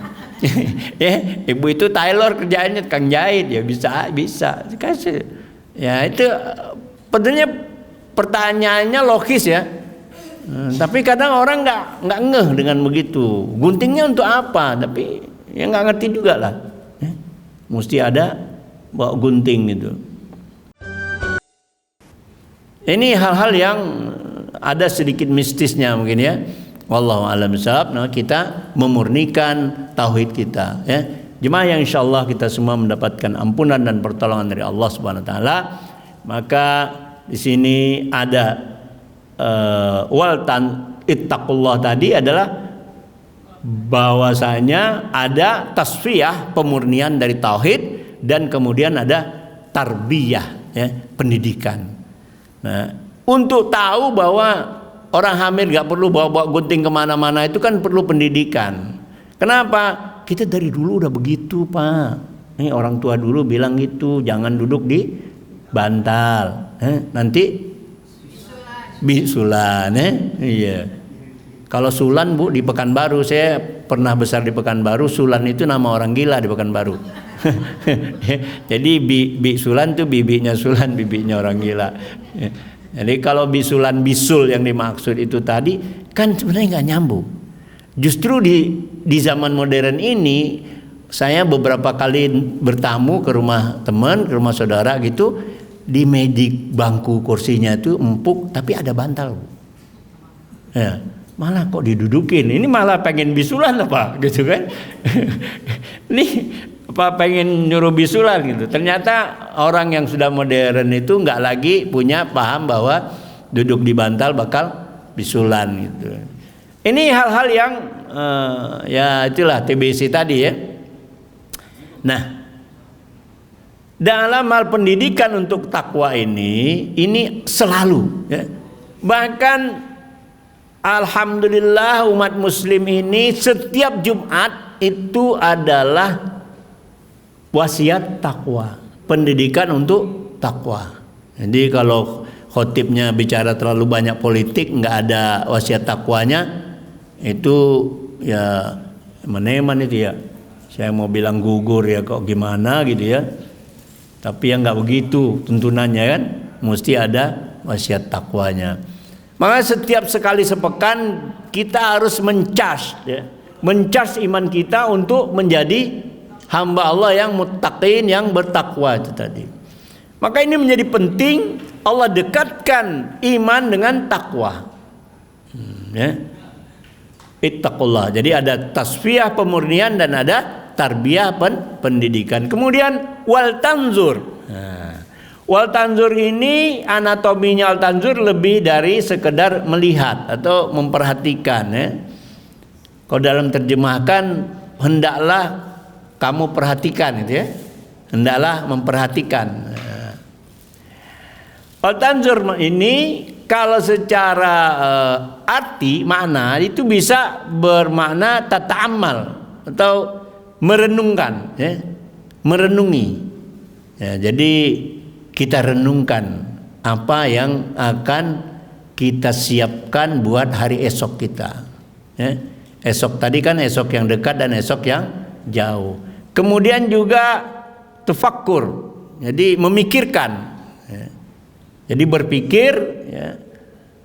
Ya, ibu itu tailor kerjaannya tukang jahit, ya bisa. Kasih. Ya itu sebenarnya pertanyaannya logis ya. Tapi kadang orang nggak ngeh dengan begitu. Guntingnya untuk apa? Tapi ya nggak ngerti juga lah. Ya, mesti ada bawa gunting gitu. Ini hal-hal yang ada sedikit mistisnya mungkin ya. Wallahu a'lam bishawab. Nah, kita memurnikan tauhid kita ya. jemaah yang insyaallah kita semua mendapatkan ampunan dan pertolongan dari Allah Subhanahu wa taala. Maka di sini ada ittaqullah tadi adalah bahwasanya ada tasfiyah, pemurnian dari tauhid, dan kemudian ada tarbiyah, ya, pendidikan. Nah, untuk tahu bahwa orang hamil gak perlu bawa-bawa gunting kemana-mana, itu kan perlu pendidikan. Kenapa? Kita dari dulu udah begitu, Pak. Ini orang tua dulu bilang gitu, jangan duduk di bantal, nanti bisulan, iya. Kalau sulan, Bu, di Pekanbaru, saya pernah besar di Pekanbaru. Sulan itu nama orang gila di Pekanbaru. Jadi bisulan itu bibinya sulan, bibinya orang gila. Jadi kalau bisulan bisul yang dimaksud itu tadi kan sebenarnya nggak nyambung. Justru di zaman modern ini, saya beberapa kali bertamu ke rumah teman, ke rumah saudara gitu, di meja bangku kursinya itu empuk tapi ada bantal, Bu. Ya. Malah kok didudukin, ini malah pengen bisulan apa gitu kan. Nih apa pengen nyuruh bisulan gitu. Ternyata orang yang sudah modern itu nggak lagi punya paham bahwa duduk di bantal bakal bisulan gitu. Ini hal-hal yang ya itulah TBC tadi ya. Nah, dalam hal pendidikan untuk takwa ini selalu ya. Bahkan alhamdulillah umat muslim ini setiap Jumat itu adalah wasiat takwa, pendidikan untuk takwa. Jadi kalau khotibnya bicara terlalu banyak politik, nggak ada wasiat takwanya, itu ya meneman itu ya. Saya mau bilang gugur ya, kok gimana gitu ya. Tapi ya nggak begitu tuntunannya kan, mesti ada wasiat takwanya. Maka setiap sekali sepekan kita harus mencas iman kita untuk menjadi hamba Allah yang muttaqin, yang bertakwa itu tadi. Maka ini menjadi penting, Allah dekatkan iman dengan takwa. Ya. Ittaqullah. Jadi ada tasfiyah, pemurnian, dan ada tarbiyah, pendidikan. Kemudian wal tanzur. Wal tanzur ini anatominya al tanzur lebih dari sekedar melihat atau memperhatikan ya. Kalau dalam terjemahkan hendaklah kamu perhatikan itu ya. Hendaklah memperhatikan. Wal tanzur ini kalau secara arti makna itu bisa bermakna tata'ammal atau merenungkan ya. Merenungi. Ya, jadi kita renungkan apa yang akan kita siapkan buat hari esok kita. Ya. Esok tadi kan esok yang dekat dan esok yang jauh. Kemudian juga tafakkur, jadi memikirkan. Ya. Jadi berpikir, ya,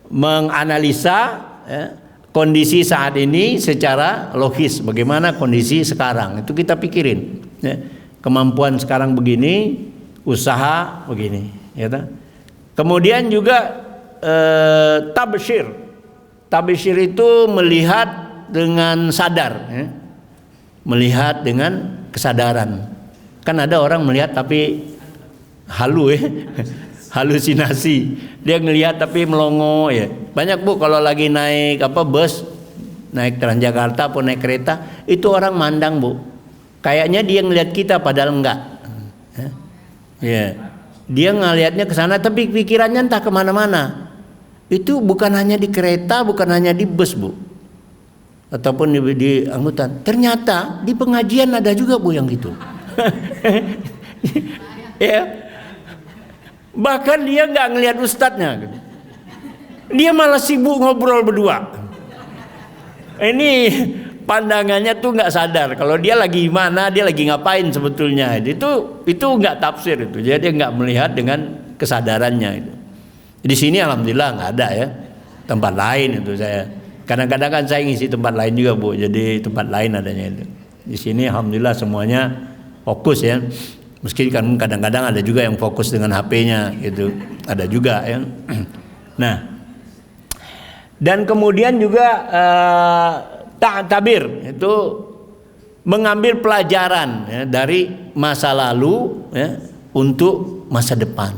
menganalisa ya, kondisi saat ini secara logis. Bagaimana kondisi sekarang? Itu kita pikirin. Ya. Kemampuan sekarang begini, usaha begini, ya tak? Kemudian juga tabsyir. Tabsyir itu melihat dengan sadar, ya. Melihat dengan kesadaran. Kan ada orang melihat tapi halu ya. Halusinasi. Dia ngelihat tapi melongo ya. Banyak, Bu, kalau lagi naik bus, naik Transjakarta atau naik kereta, itu orang mandang, Bu. Kayaknya dia ngelihat kita padahal enggak. Ya. Ya, dia ngelihatnya ke sana tapi pikirannya entah kemana-mana. Itu bukan hanya di kereta, bukan hanya di bus, Bu, ataupun di angkutan. Ternyata di pengajian ada juga, Bu, yang gitu. Ya, bahkan dia nggak ngelihat ustadznya, gitu. Dia malah sibuk ngobrol berdua. Ini pandangannya tuh nggak sadar kalau dia lagi mana, dia lagi ngapain sebetulnya. Itu nggak tafsir itu. Jadi dia nggak melihat dengan kesadarannya itu. Di sini alhamdulillah nggak ada ya. Tempat lain itu saya. Kadang-kadang kan saya ngisi tempat lain juga, Bu. Jadi tempat lain adanya itu. Di sini alhamdulillah semuanya fokus ya. Meski kan kadang-kadang ada juga yang fokus dengan HP-nya gitu. Ada juga ya. Nah. Dan kemudian juga ta'tabir itu mengambil pelajaran ya, dari masa lalu ya, untuk masa depan.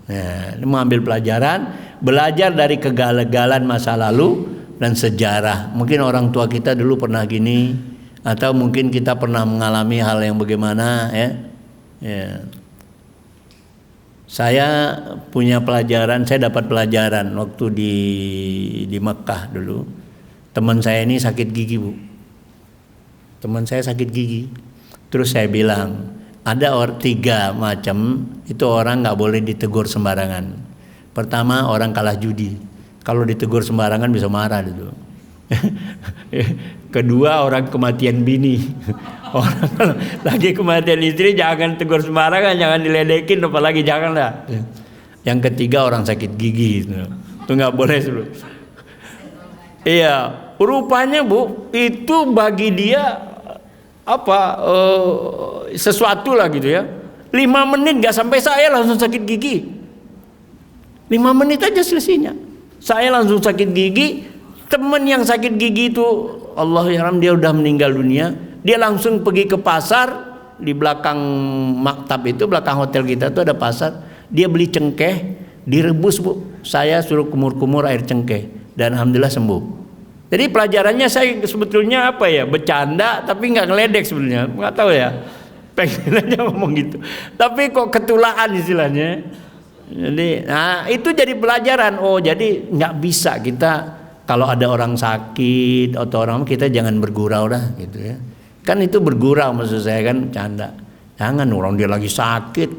Ya, mengambil pelajaran, belajar dari kegagalan masa lalu dan sejarah. Mungkin orang tua kita dulu pernah gini, atau mungkin kita pernah mengalami hal yang bagaimana ya. Ya. Saya punya pelajaran, saya dapat pelajaran waktu di Mekah dulu. Teman saya ini sakit gigi, Bu. Teman saya sakit gigi. Terus saya bilang, ada 3 macam itu orang nggak boleh ditegur sembarangan. Pertama, orang kalah judi. Kalau ditegur sembarangan bisa marah gitu. Kedua, orang kematian bini. Orang lagi kematian istri jangan tegur sembarangan, jangan diledekin, apalagi janganlah. Yang ketiga, orang sakit gigi. Itu nggak boleh dulu. Iya, rupanya Bu, itu bagi dia sesuatu lah gitu ya. 5 menit nggak sampai saya langsung sakit gigi. 5 menit aja selesainya. Saya langsung sakit gigi. Teman yang sakit gigi itu, Allah ya Ram, dia udah meninggal dunia. Dia langsung pergi ke pasar di belakang maktab itu, belakang hotel kita tuh ada pasar. Dia beli cengkeh, direbus Bu. Saya suruh kumur-kumur air cengkeh dan alhamdulillah sembuh. Jadi pelajarannya saya sebetulnya apa ya, bercanda tapi nggak ngeledek sebenarnya, nggak tahu ya, pengen aja ngomong gitu. Tapi kok ketulaan istilahnya. Jadi, nah itu jadi pelajaran. Oh jadi nggak bisa kita kalau ada orang sakit atau orang, kita jangan bergurau dah gitu ya. Kan itu bergurau maksud saya kan, canda. Jangan, orang dia lagi sakit,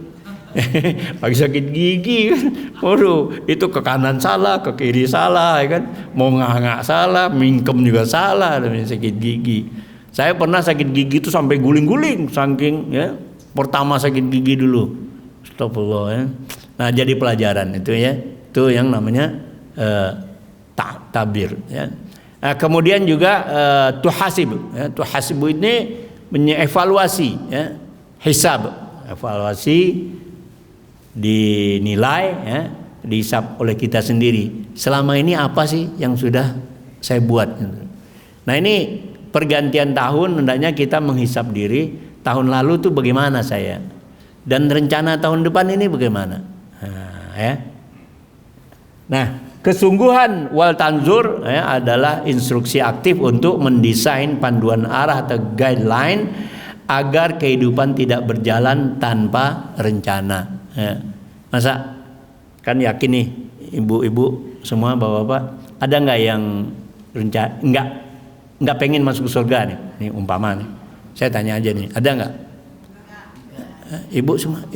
lagi sakit gigi kan. Waduh, itu ke kanan salah, ke kiri salah ya kan. Mau nganga salah, mingkem juga salah namanya sakit gigi. Saya pernah sakit gigi itu sampai guling-guling saking ya. Pertama sakit gigi dulu. Astagfirullah ya. Nah, jadi pelajaran itu ya. Itu yang namanya tabir ya. Nah, kemudian juga tuhasib ya. Tuhasib ini mengevaluasi ya. Hisab, evaluasi, dinilai ya, dihisab oleh kita sendiri. Selama ini apa sih yang sudah saya buat gitu. Nah, ini pergantian tahun hendaknya kita menghisab diri, tahun lalu tuh bagaimana saya, dan rencana tahun depan ini bagaimana. Nah, ya. Nah, kesungguhan wal tanzur ya, adalah instruksi aktif untuk mendesain panduan arah atau guideline agar kehidupan tidak berjalan tanpa rencana. Ya. Masa kan yakin nih ibu-ibu semua, bapak-bapak, ada nggak yang rencana nggak pengen masuk surga nih? Ini umpama nih. Saya tanya aja nih, ada nggak? Ibu semua,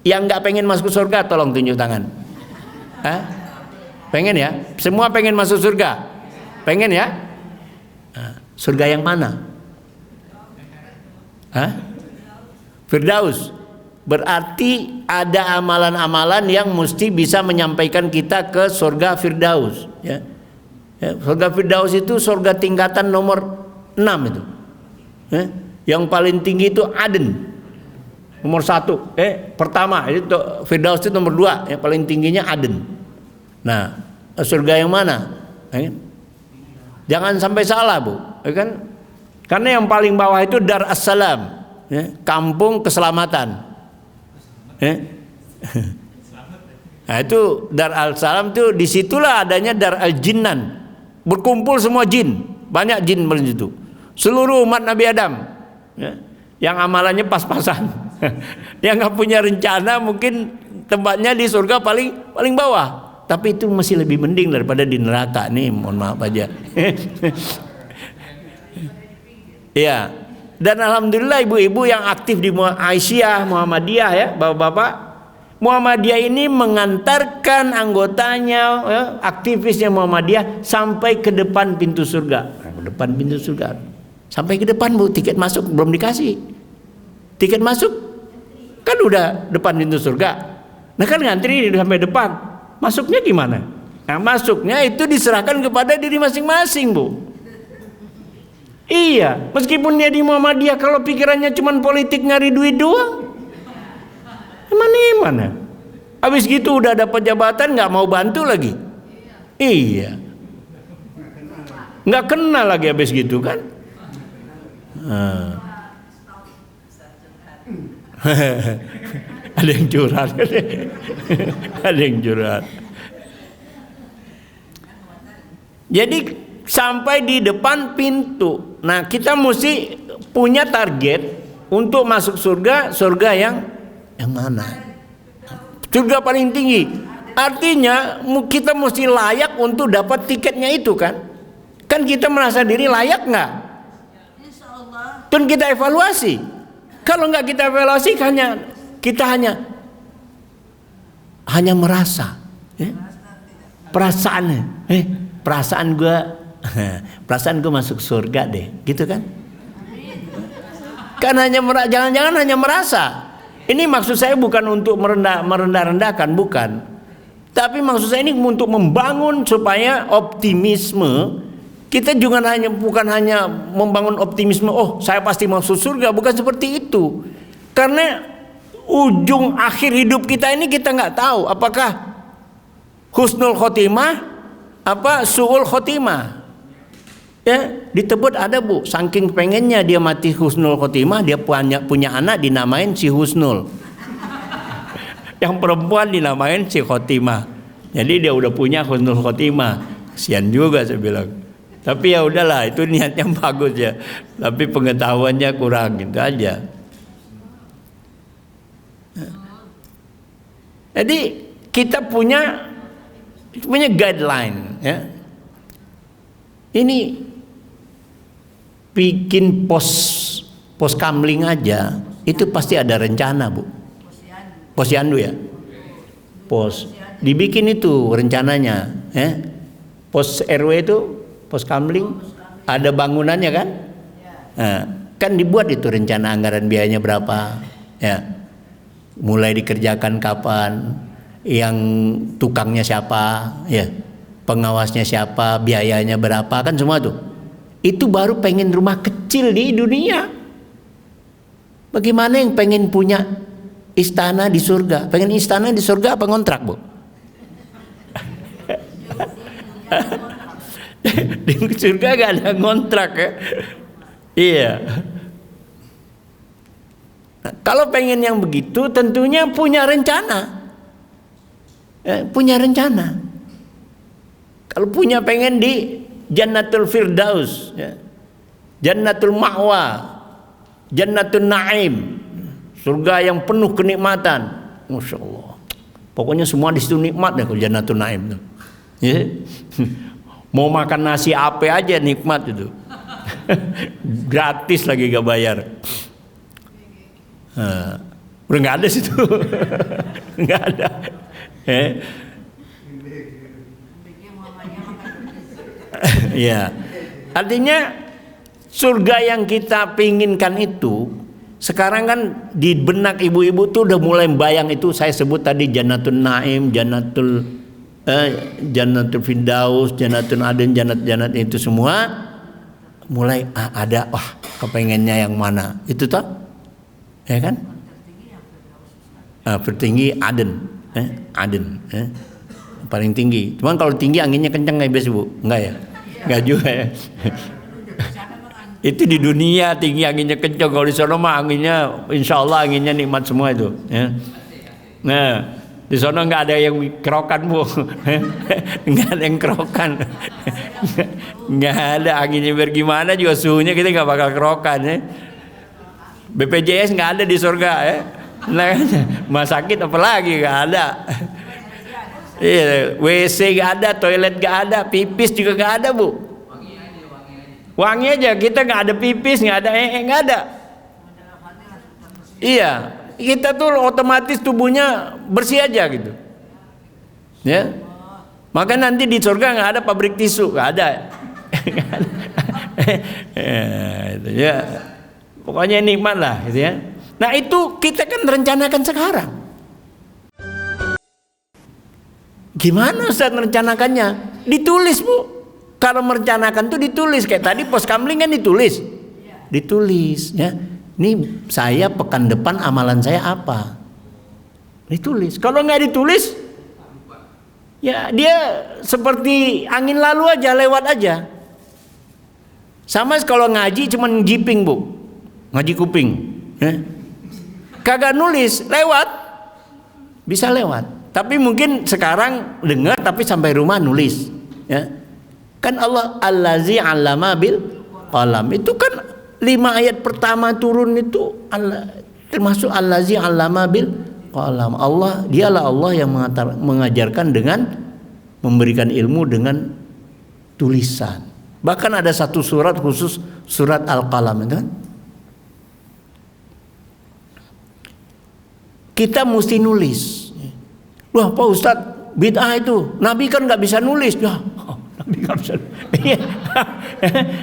yang nggak pengen masuk surga tolong tunjuk tangan. Pengen ya? Semua pengen masuk surga? Pengen ya? Surga yang mana? Firdaus. Berarti ada amalan-amalan yang mesti bisa menyampaikan kita ke surga Firdaus ya. Ya, surga Firdaus itu surga tingkatan nomor 6 itu ya. Yang paling tinggi itu Aden nomor 1 pertama itu Firdaus itu nomor 2, yang paling tingginya Aden. Nah, surga yang mana? Jangan sampai salah Bu ya kan? Karena yang paling bawah itu Dar As-Salam ya, kampung keselamatan. Nah itu Dar Al-Salam itu, disitulah adanya Dar Al-Jinnan, berkumpul semua jin, banyak jin di situ, seluruh umat Nabi Adam ya, yang amalannya pas-pasan. Yang nggak punya rencana mungkin tempatnya di surga paling bawah, tapi itu masih lebih mending daripada di neraka nih, mohon maaf aja. Ya, dan alhamdulillah ibu-ibu yang aktif di Aisyah, Muhammadiyah ya, bapak-bapak, Muhammadiyah ini mengantarkan anggotanya, ya, aktivisnya Muhammadiyah sampai ke depan pintu surga. Ke depan pintu surga, sampai ke depan Bu, tiket masuk belum dikasih. Tiket masuk kan udah depan pintu surga. Nah kan ngantri sampai depan, masuknya gimana? Nah masuknya itu diserahkan kepada diri masing-masing Bu. Iya, meskipun dia di Muhammadiyah, kalau pikirannya cuma politik nyari duit doang, mana? Habis gitu udah dapat jabatan nggak mau bantu lagi. Iya, nggak kenal lagi habis gitu kan. Ada yang curhat. Ada yang curhat. Jadi sampai di depan pintu. Nah, kita mesti punya target untuk masuk surga. Surga yang mana? Surga paling tinggi. Artinya kita mesti layak untuk dapat tiketnya itu kan? Kan kita merasa diri layak nggak? Dan kita evaluasi. Kalau nggak kita evaluasi, kita hanya merasa, perasaan gue masuk surga deh, gitu kan? Kan jangan-jangan hanya merasa. Ini maksud saya bukan untuk merendah-rendahkan, bukan. Tapi maksud saya ini untuk membangun supaya optimisme. Kita juga bukan hanya membangun optimisme, oh saya pasti masuk surga, bukan seperti itu. Karena ujung akhir hidup kita ini kita nggak tahu apakah husnul khotimah apa su'ul khotimah. Ya, di Tebet ada bu, saking pengennya dia mati husnul khotimah, dia punya anak dinamain si Husnul. Yang perempuan dinamain si Khotimah. Jadi dia udah punya husnul khotimah. Kasian juga saya bilang. Tapi ya udahlah, itu niatnya bagus ya. Tapi pengetahuannya kurang, gitu aja. Jadi kita punya guideline ya. Ini bikin pos kamling aja itu pasti ada rencana bu. Posyandu ya. Dibikin itu rencananya ya. Pos RW itu, pos kamling ada bangunannya kan? Nah, kan dibuat itu rencana anggaran biayanya berapa ya. Mulai dikerjakan kapan, yang tukangnya siapa ya, pengawasnya siapa, biayanya berapa, kan semua tuh. Itu baru pengen rumah kecil di dunia. Bagaimana yang pengen punya istana di surga? Pengen istana di surga apa ngontrak bu? Di surga gak ada ngontrak ya. Iya. Nah, kalau pengen yang begitu tentunya punya rencana. Punya rencana. Kalau pengen di Jannatul Firdaus ya. Jannatul Ma'wa, Jannatul Naim, surga yang penuh kenikmatan. Masya Allah. Pokoknya semua di situ nikmat deh kalau Jannatul Naim tuh. Ya. Mau makan nasi apa aja nikmat itu. Gratis lagi gak bayar. Udah nggak ada situ. Nggak ada. Ya, artinya surga yang kita pinginkan itu sekarang kan di benak ibu-ibu tuh udah mulai bayang itu. Saya sebut tadi Jannatul Naim, Jannatul Firdaus, Jannatul Aden, jannat itu semua mulai ada. Wah, kepengennya yang mana itu toh, ya kan? Tertinggi Aden, paling tinggi. Cuman kalau tinggi anginnya kencang nggak biasa bu? Enggak ya? Enggak juga ya. Itu di dunia tinggi anginnya kencang. Kalau di sana mah anginnya, insya Allah anginnya nikmat semua itu. Ya. Nah, di sana nggak ada yang kerokan bu, nggak ada yang kerokan, nggak ada anginnya bagaimana juga suhunya kita nggak bakal kerokan ya. BPJS nggak ada di surga ya. Nah, rumah sakit apalagi nggak ada. Iya, WC nggak ada, toilet nggak ada, pipis juga nggak ada bu. Wangi aja, kita nggak ada pipis, nggak ada nggak ada. Iya, kita tuh otomatis tubuhnya bersih aja gitu. Ya, maka nanti di surga nggak ada pabrik tisu, nggak ada. Itu ya, pokoknya nikmat lah, gitu ya. Nah itu kita kan rencanakan sekarang. Gimana Ustaz merencanakannya? Ditulis bu. Kalau merencanakan tuh ditulis. Kayak tadi pos kamling kan ditulis. Ditulis ya. Ini saya pekan depan amalan saya apa? Ditulis. Kalau nggak ditulis, ya dia seperti angin lalu aja, lewat aja. Sama kalau ngaji cuman jiping bu. Ngaji kuping. Ya. kagak nulis, lewat. Bisa lewat. Tapi mungkin sekarang dengar tapi sampai rumah nulis, ya. Kan Allah allazi 'allama bil qalam. Itu kan 5 ayat pertama turun itu Allah, termasuk allazi 'allama bil qalam. Allah, dialah Allah yang mengajarkan dengan memberikan ilmu dengan tulisan. Bahkan ada satu surat khusus, surat Al-Qalam, itu kan? Kita mesti nulis. Wah, Pak Ustadz, bid'ah itu. Nabi kan nggak bisa nulis. Ya, Nabi nggak bisa.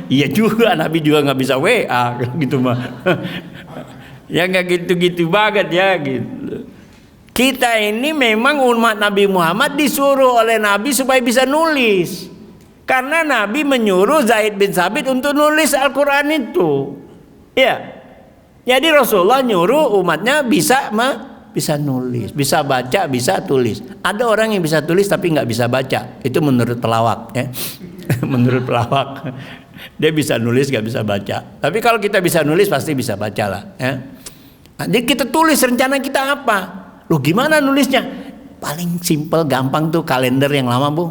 Iya juga, Nabi juga nggak bisa WA gitu mah. Ya nggak gitu-gitu banget ya gitu. Kita ini memang umat Nabi Muhammad disuruh oleh Nabi supaya bisa nulis. Karena Nabi menyuruh Zaid bin Sabit untuk nulis Al-Quran itu. Ya. Jadi Rasulullah nyuruh umatnya bisa nulis, bisa baca, bisa tulis. Ada orang yang bisa tulis tapi nggak bisa baca. Itu menurut pelawak, ya. Menurut pelawak, dia bisa nulis nggak bisa baca. Tapi kalau kita bisa nulis pasti bisa baca lah, ya. Jadi kita tulis rencana kita apa? Loh, gimana nulisnya? Paling simple, gampang tuh, kalender yang lama, Bu.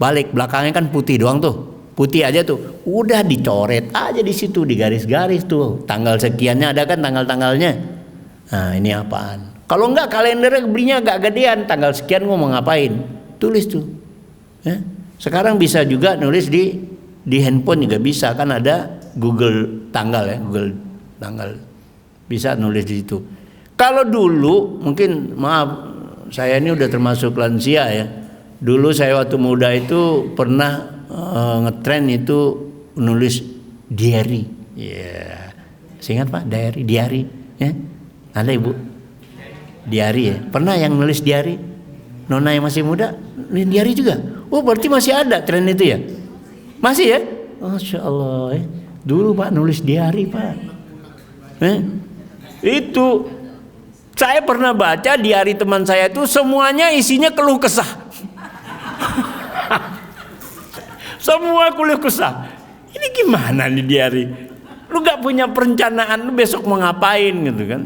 Balik belakangnya kan putih doang tuh. Putih aja tuh. Udah dicoret aja di situ, di garis-garis tuh. Tanggal sekiannya ada kan tanggal-tanggalnya. Nah, ini apaan? Kalau enggak kalendernya belinya agak gedean, tanggal sekian mau ngapain? Tulis tuh. Ya. Sekarang bisa juga nulis di handphone juga bisa, kan ada Google tanggal, ya, Google tanggal. Bisa nulis di situ. Kalau dulu mungkin, maaf, saya ini udah termasuk lansia ya. Dulu saya waktu muda itu pernah ngetren itu nulis diary. Ya. Ingat Pak, diary, ya. Ada Ibu? Diary ya. Pernah yang nulis diary? Nona yang masih muda nulis diary juga. Oh, berarti masih ada tren itu ya? Masih ya? Masya Allah ya. Dulu Pak nulis diary Pak. Itu saya pernah baca diary teman saya itu semuanya isinya keluh kesah. Semua keluh kesah. Ini gimana nih diary? Lu gak punya perencanaan lu besok mau ngapain gitu kan?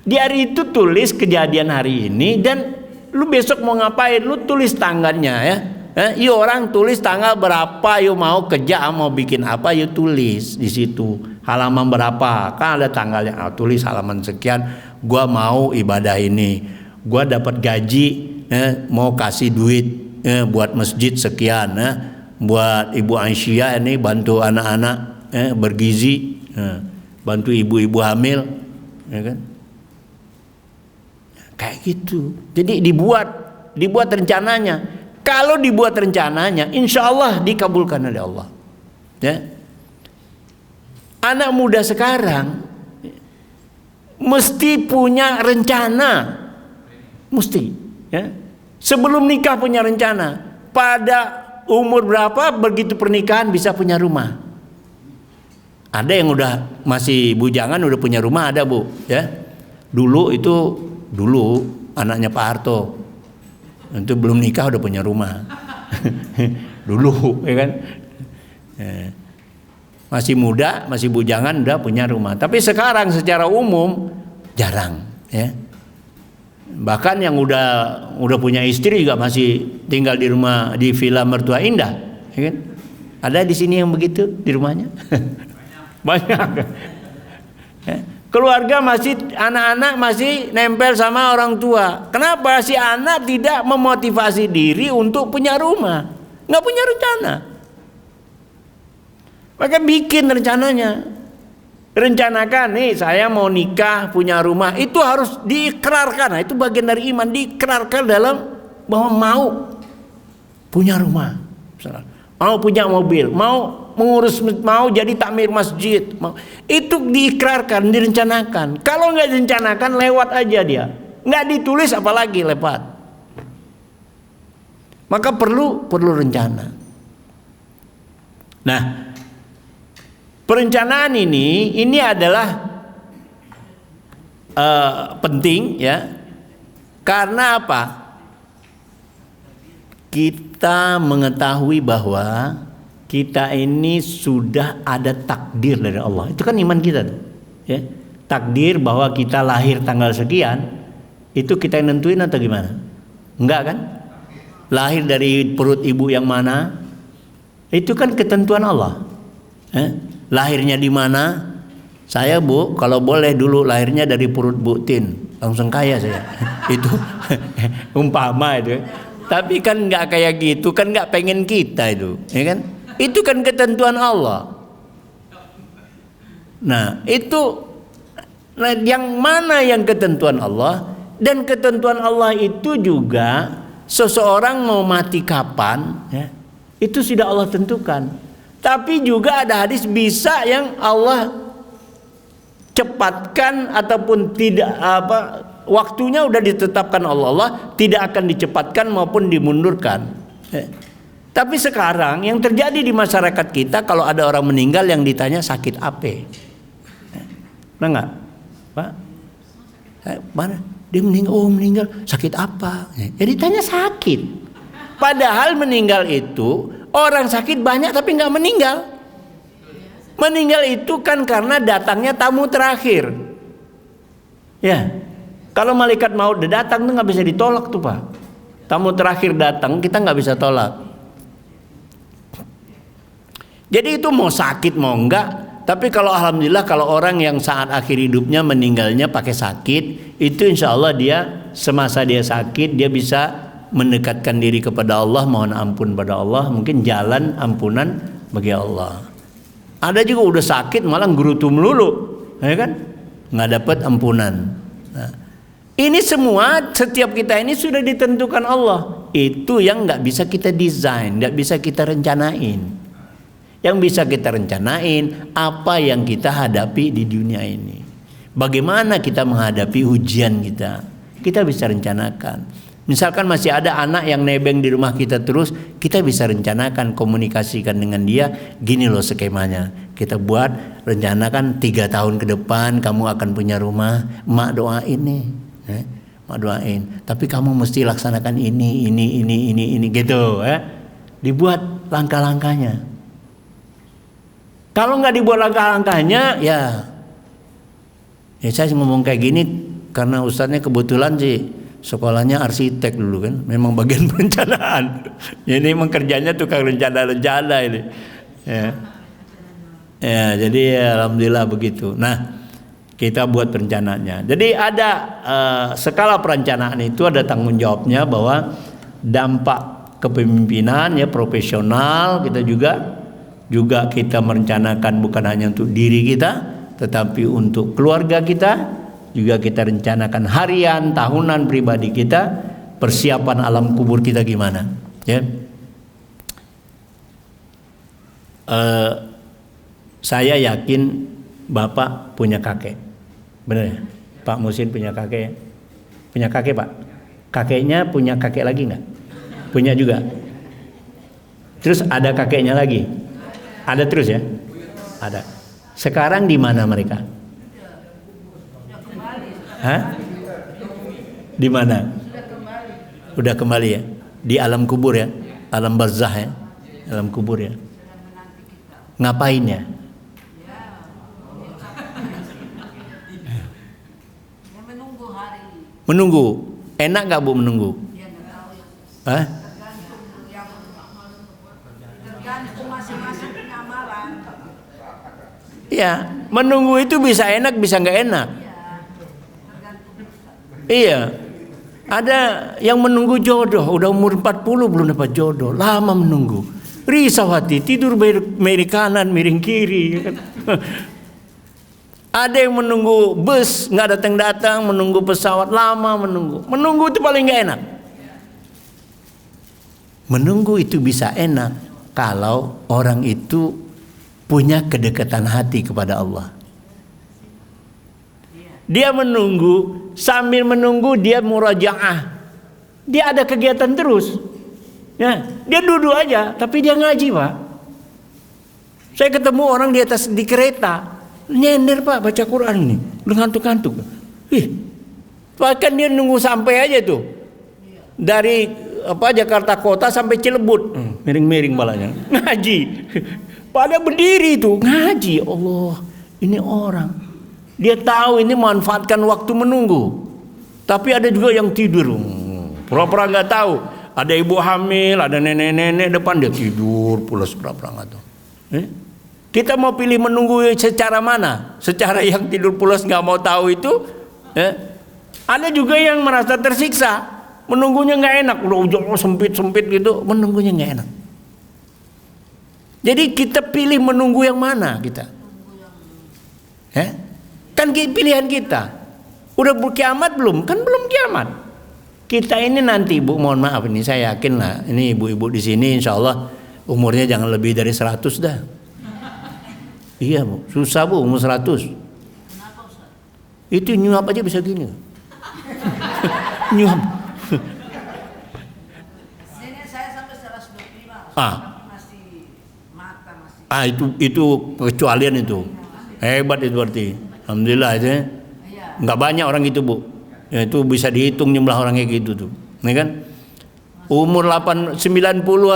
Diary itu tulis kejadian hari ini dan lu besok mau ngapain, lu tulis tanggalnya ya. Yuk orang tulis tanggal berapa, yuk mau kerja mau bikin apa, yuk tulis di situ. Halaman berapa? Kan ada tanggalnya. Tulis halaman sekian, gua mau ibadah ini. Gua dapat gaji, mau kasih duit buat masjid sekian, buat Ibu Aisyah ini bantu anak-anak bergizi, bantu ibu-ibu hamil, ya kan? Kayak gitu. Jadi dibuat rencananya. Kalau dibuat rencananya, insya Allah dikabulkan oleh Allah. Ya. Anak muda sekarang mesti punya rencana, mesti. Ya. Sebelum nikah punya rencana. Pada umur berapa begitu pernikahan bisa punya rumah. Ada yang udah masih bujangan udah punya rumah, ada Bu. Ya. Dulu anaknya Pak Harto itu belum nikah udah punya rumah. Dulu ya kan, masih muda masih bujangan udah punya rumah. Tapi sekarang secara umum jarang ya. Bahkan yang udah punya istri juga masih tinggal di rumah di villa mertua indah, ya kan? Ada di sini yang begitu di rumahnya. Banyak. Ya. Keluarga masih, anak-anak masih nempel sama orang tua. Kenapa? Si anak tidak memotivasi diri untuk punya rumah, nggak punya rencana. Maka bikin rencananya. Rencanakan nih saya mau nikah punya rumah, itu harus diikrarkan. Nah, itu bagian dari iman, diikrarkan dalam bahwa mau punya rumah, mau punya mobil, mau mengurus, mau jadi takmir masjid, itu diikrarkan, direncanakan. Kalau nggak direncanakan lewat aja dia, nggak ditulis apalagi lewat. Maka perlu rencana. Nah, perencanaan ini adalah penting ya, karena apa? Kita mengetahui bahwa kita ini sudah ada takdir dari Allah. Itu kan iman kita tuh, ya. takdir bahwa kita lahir tanggal sekian, itu kita yang nentuin atau gimana? Enggak kan? Lahir dari perut ibu yang mana? Itu kan ketentuan Allah. Lahirnya di mana? Saya Bu, kalau boleh dulu lahirnya dari perut Bu Tin, langsung kaya saya. Itu umpama itu. Tapi kan nggak kayak gitu, kan nggak pengen kita itu, ya kan? Itu kan ketentuan Allah. Nah itu, yang mana yang ketentuan Allah? Dan ketentuan Allah itu juga seseorang mau mati kapan, ya, itu sudah Allah tentukan. Tapi juga ada hadis bisa yang Allah cepatkan ataupun tidak, waktunya udah ditetapkan Allah tidak akan dicepatkan maupun dimundurkan. Tapi sekarang yang terjadi di masyarakat kita, kalau ada orang meninggal yang ditanya sakit apa? Nah enggak, Pak? Mana? Dia meninggal, meninggal sakit apa? Jadi tanya sakit. Padahal meninggal itu orang sakit banyak tapi nggak meninggal. Meninggal itu kan karena datangnya tamu terakhir. Ya, kalau malaikat maut datang tuh nggak bisa ditolak tuh Pak. Tamu terakhir datang kita nggak bisa tolak. Jadi itu mau sakit mau enggak. Tapi kalau alhamdulillah kalau orang yang saat akhir hidupnya meninggalnya pakai sakit, itu insya Allah dia semasa dia sakit dia bisa mendekatkan diri kepada Allah, mohon ampun pada Allah, mungkin jalan ampunan bagi Allah. Ada juga udah sakit malah gerutu melulu, ya kan? Nggak dapat ampunan. Nah, ini semua setiap kita ini sudah ditentukan Allah. Itu yang nggak bisa kita desain, nggak bisa kita rencanain. Yang bisa kita rencanain apa yang kita hadapi di dunia ini. Bagaimana kita menghadapi ujian kita. Kita bisa rencanakan. Misalkan masih ada anak yang nebeng di rumah kita terus, kita bisa rencanakan, komunikasikan dengan dia. Gini loh skemanya. Kita buat, rencanakan 3 tahun ke depan kamu akan punya rumah. Mak doain nih. Mak doain. Tapi kamu mesti laksanakan ini gitu. Dibuat langkah-langkahnya. Kalau nggak dibuat langkah-langkahnya, ya saya ngomong kayak gini karena ustadznya kebetulan sih sekolahnya arsitek dulu kan, memang bagian perencanaan. Jadi memang kerjanya tukang rencana-rencana ini. Ya, jadi alhamdulillah begitu. Nah, kita buat perencanaannya. Jadi ada skala perencanaan itu ada tanggung jawabnya bahwa dampak kepemimpinan ya profesional kita juga kita merencanakan bukan hanya untuk diri kita, tetapi untuk keluarga kita, juga kita rencanakan harian, tahunan pribadi kita, persiapan alam kubur kita gimana, ya. Saya yakin Bapak punya kakek, benar ya? Pak Musin punya kakek, punya kakek Pak. Kakeknya punya kakek lagi nggak? Punya juga. Terus ada kakeknya lagi. Ada terus ya? Ada. Sekarang di mana mereka? Hah? Di mana? Udah kembali ya? Di alam kubur ya? Alam barzah ya? Alam kubur ya? Ngapain ya? Menunggu. Enak gak Bu menunggu? Hah? Iya, menunggu itu bisa enak, bisa nggak enak. Iya, ada yang menunggu jodoh, udah umur 40 belum dapat jodoh, lama menunggu, risau hati, tidur miring kanan, miring kiri. Kan? Ada yang menunggu bus nggak datang, menunggu pesawat lama, menunggu itu paling nggak enak. Menunggu itu bisa enak kalau orang itu punya kedekatan hati kepada Allah. Dia menunggu, sambil menunggu dia murajaah. Dia ada kegiatan terus. Ya, dia duduk aja, tapi dia ngaji Pak. Saya ketemu orang di kereta, nyender Pak baca Quran ini, udah ngantuk-ngantuk. Bahkan dia nunggu sampai aja tuh. Dari Jakarta Kota sampai Cilebut, miring-miring balanya, ngaji. Pada berdiri itu ngaji. Allah, ini orang Dia tahu ini manfaatkan waktu menunggu. Tapi ada juga yang tidur, pura-pura nggak tahu. Ada ibu hamil, ada nenek-nenek depan, dia tidur pulas pura-pura nggak tahu. Kita mau pilih menunggu secara mana? Secara yang tidur pulas nggak mau tahu itu? Ada juga yang merasa tersiksa, menunggunya nggak enak, udah sempit-sempit gitu, menunggunya nggak enak. Jadi kita pilih menunggu yang mana kita? Kan pilihan kita. Udah kiamat belum? Kan belum kiamat. Kita ini nanti, Bu, mohon maaf ini saya yakin lah, ini ibu-ibu di sini insya Allah umurnya jangan lebih dari 100 dah. Iya, Bu, susah, Bu, umur 100. Kenapa, Ustaz? Itu nyuap aja bisa gini. Nyuap. Nenek saya sampai 125. Masih mata masih. Itu kecualian itu. Hebat itu berarti. Alhamdulillah itu. Nggak banyak orang itu, Bu. Ya, itu bisa dihitung jumlah orangnya gitu tuh. Ini kan umur 90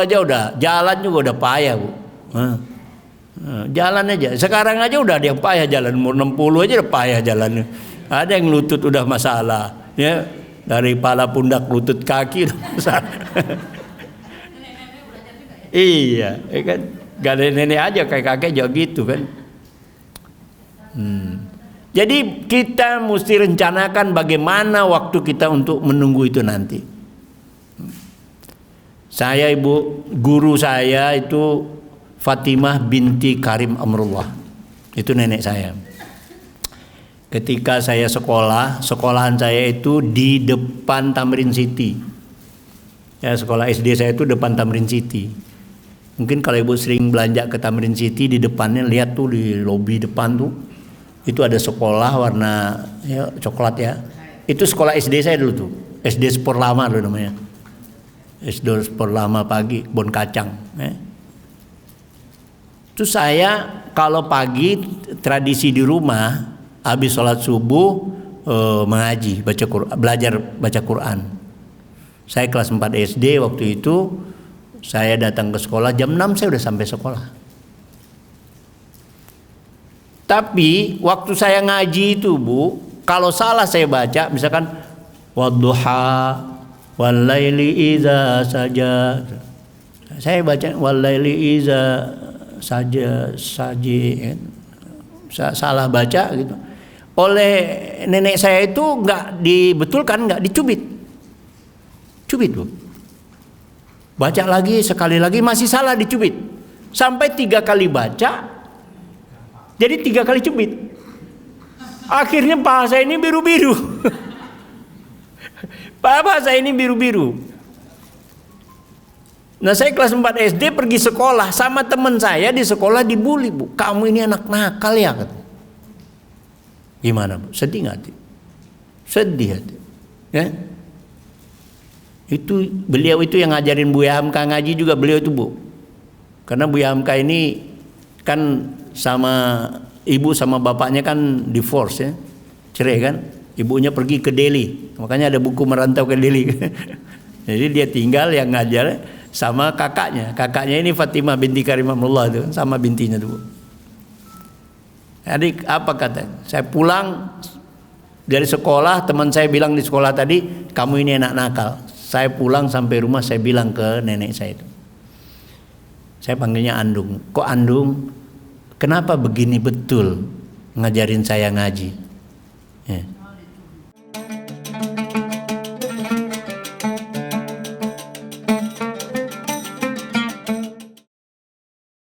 aja udah jalan juga udah payah, Bu. Jalan aja. Sekarang aja udah ada yang payah jalan, umur 60 aja udah payah jalan. Ada yang lutut udah masalah, ya. Dari kepala pundak lutut kaki udah masalah. Iya, kan. Gak ada nenek aja kayak kakek juga gitu kan. Jadi kita mesti rencanakan bagaimana waktu kita untuk menunggu itu nanti. Saya guru saya itu Fatimah binti Karim Amrullah. Itu nenek saya. Ketika saya sekolahan saya itu di depan Tamrin City. Ya, sekolah SD saya itu depan Tamrin City. Mungkin kalau ibu sering belanja ke Tamrin City, di depannya lihat tuh di lobi depan tuh. Itu ada sekolah warna ya, coklat ya. Itu sekolah SD saya dulu tuh. SD Spor Lama dulu namanya. SD Spor Lama Pagi, Bon Kacang. Itu saya kalau pagi tradisi di rumah habis sholat subuh mengaji, belajar baca Quran. Saya kelas 4 SD waktu itu, saya datang ke sekolah jam 6 saya udah sampai sekolah. Tapi waktu saya ngaji itu, Bu, kalau salah saya baca, misalkan wadduha walaili idza saja. Saya baca walaili idza saji. Salah baca gitu. Oleh nenek saya itu enggak dibetulkan, enggak dicubit. Cubit, Bu. Baca lagi, sekali lagi masih salah dicubit. Sampai 3 kali baca. Jadi 3 kali cubit. Akhirnya paha saya ini biru-biru. Paha saya ini biru-biru. Nah, saya kelas 4 SD pergi sekolah sama teman saya di sekolah dibully, Bu. Kamu ini anak nakal ya, kata. Gimana, Bu? Sedih nggak hati? Sedih hati. Ya? Itu beliau itu yang ngajarin Buya Hamka ngaji juga beliau itu, Bu. Karena Buya Hamka ini kan sama ibu sama bapaknya kan divorce ya, cerai kan. Ibunya pergi ke Delhi, makanya ada buku Merantau ke Delhi. Jadi dia tinggal yang ngajar sama kakaknya. Kakaknya ini Fatimah binti Karim Amrullah itu sama bintinya tuh. Adik apa kata? Saya pulang dari sekolah, teman saya bilang di sekolah tadi, kamu ini anak nakal. Saya pulang sampai rumah saya bilang ke nenek saya itu. Saya panggilnya Andung. Kok Andung? Kenapa begini betul ngajarin saya ngaji? Ya.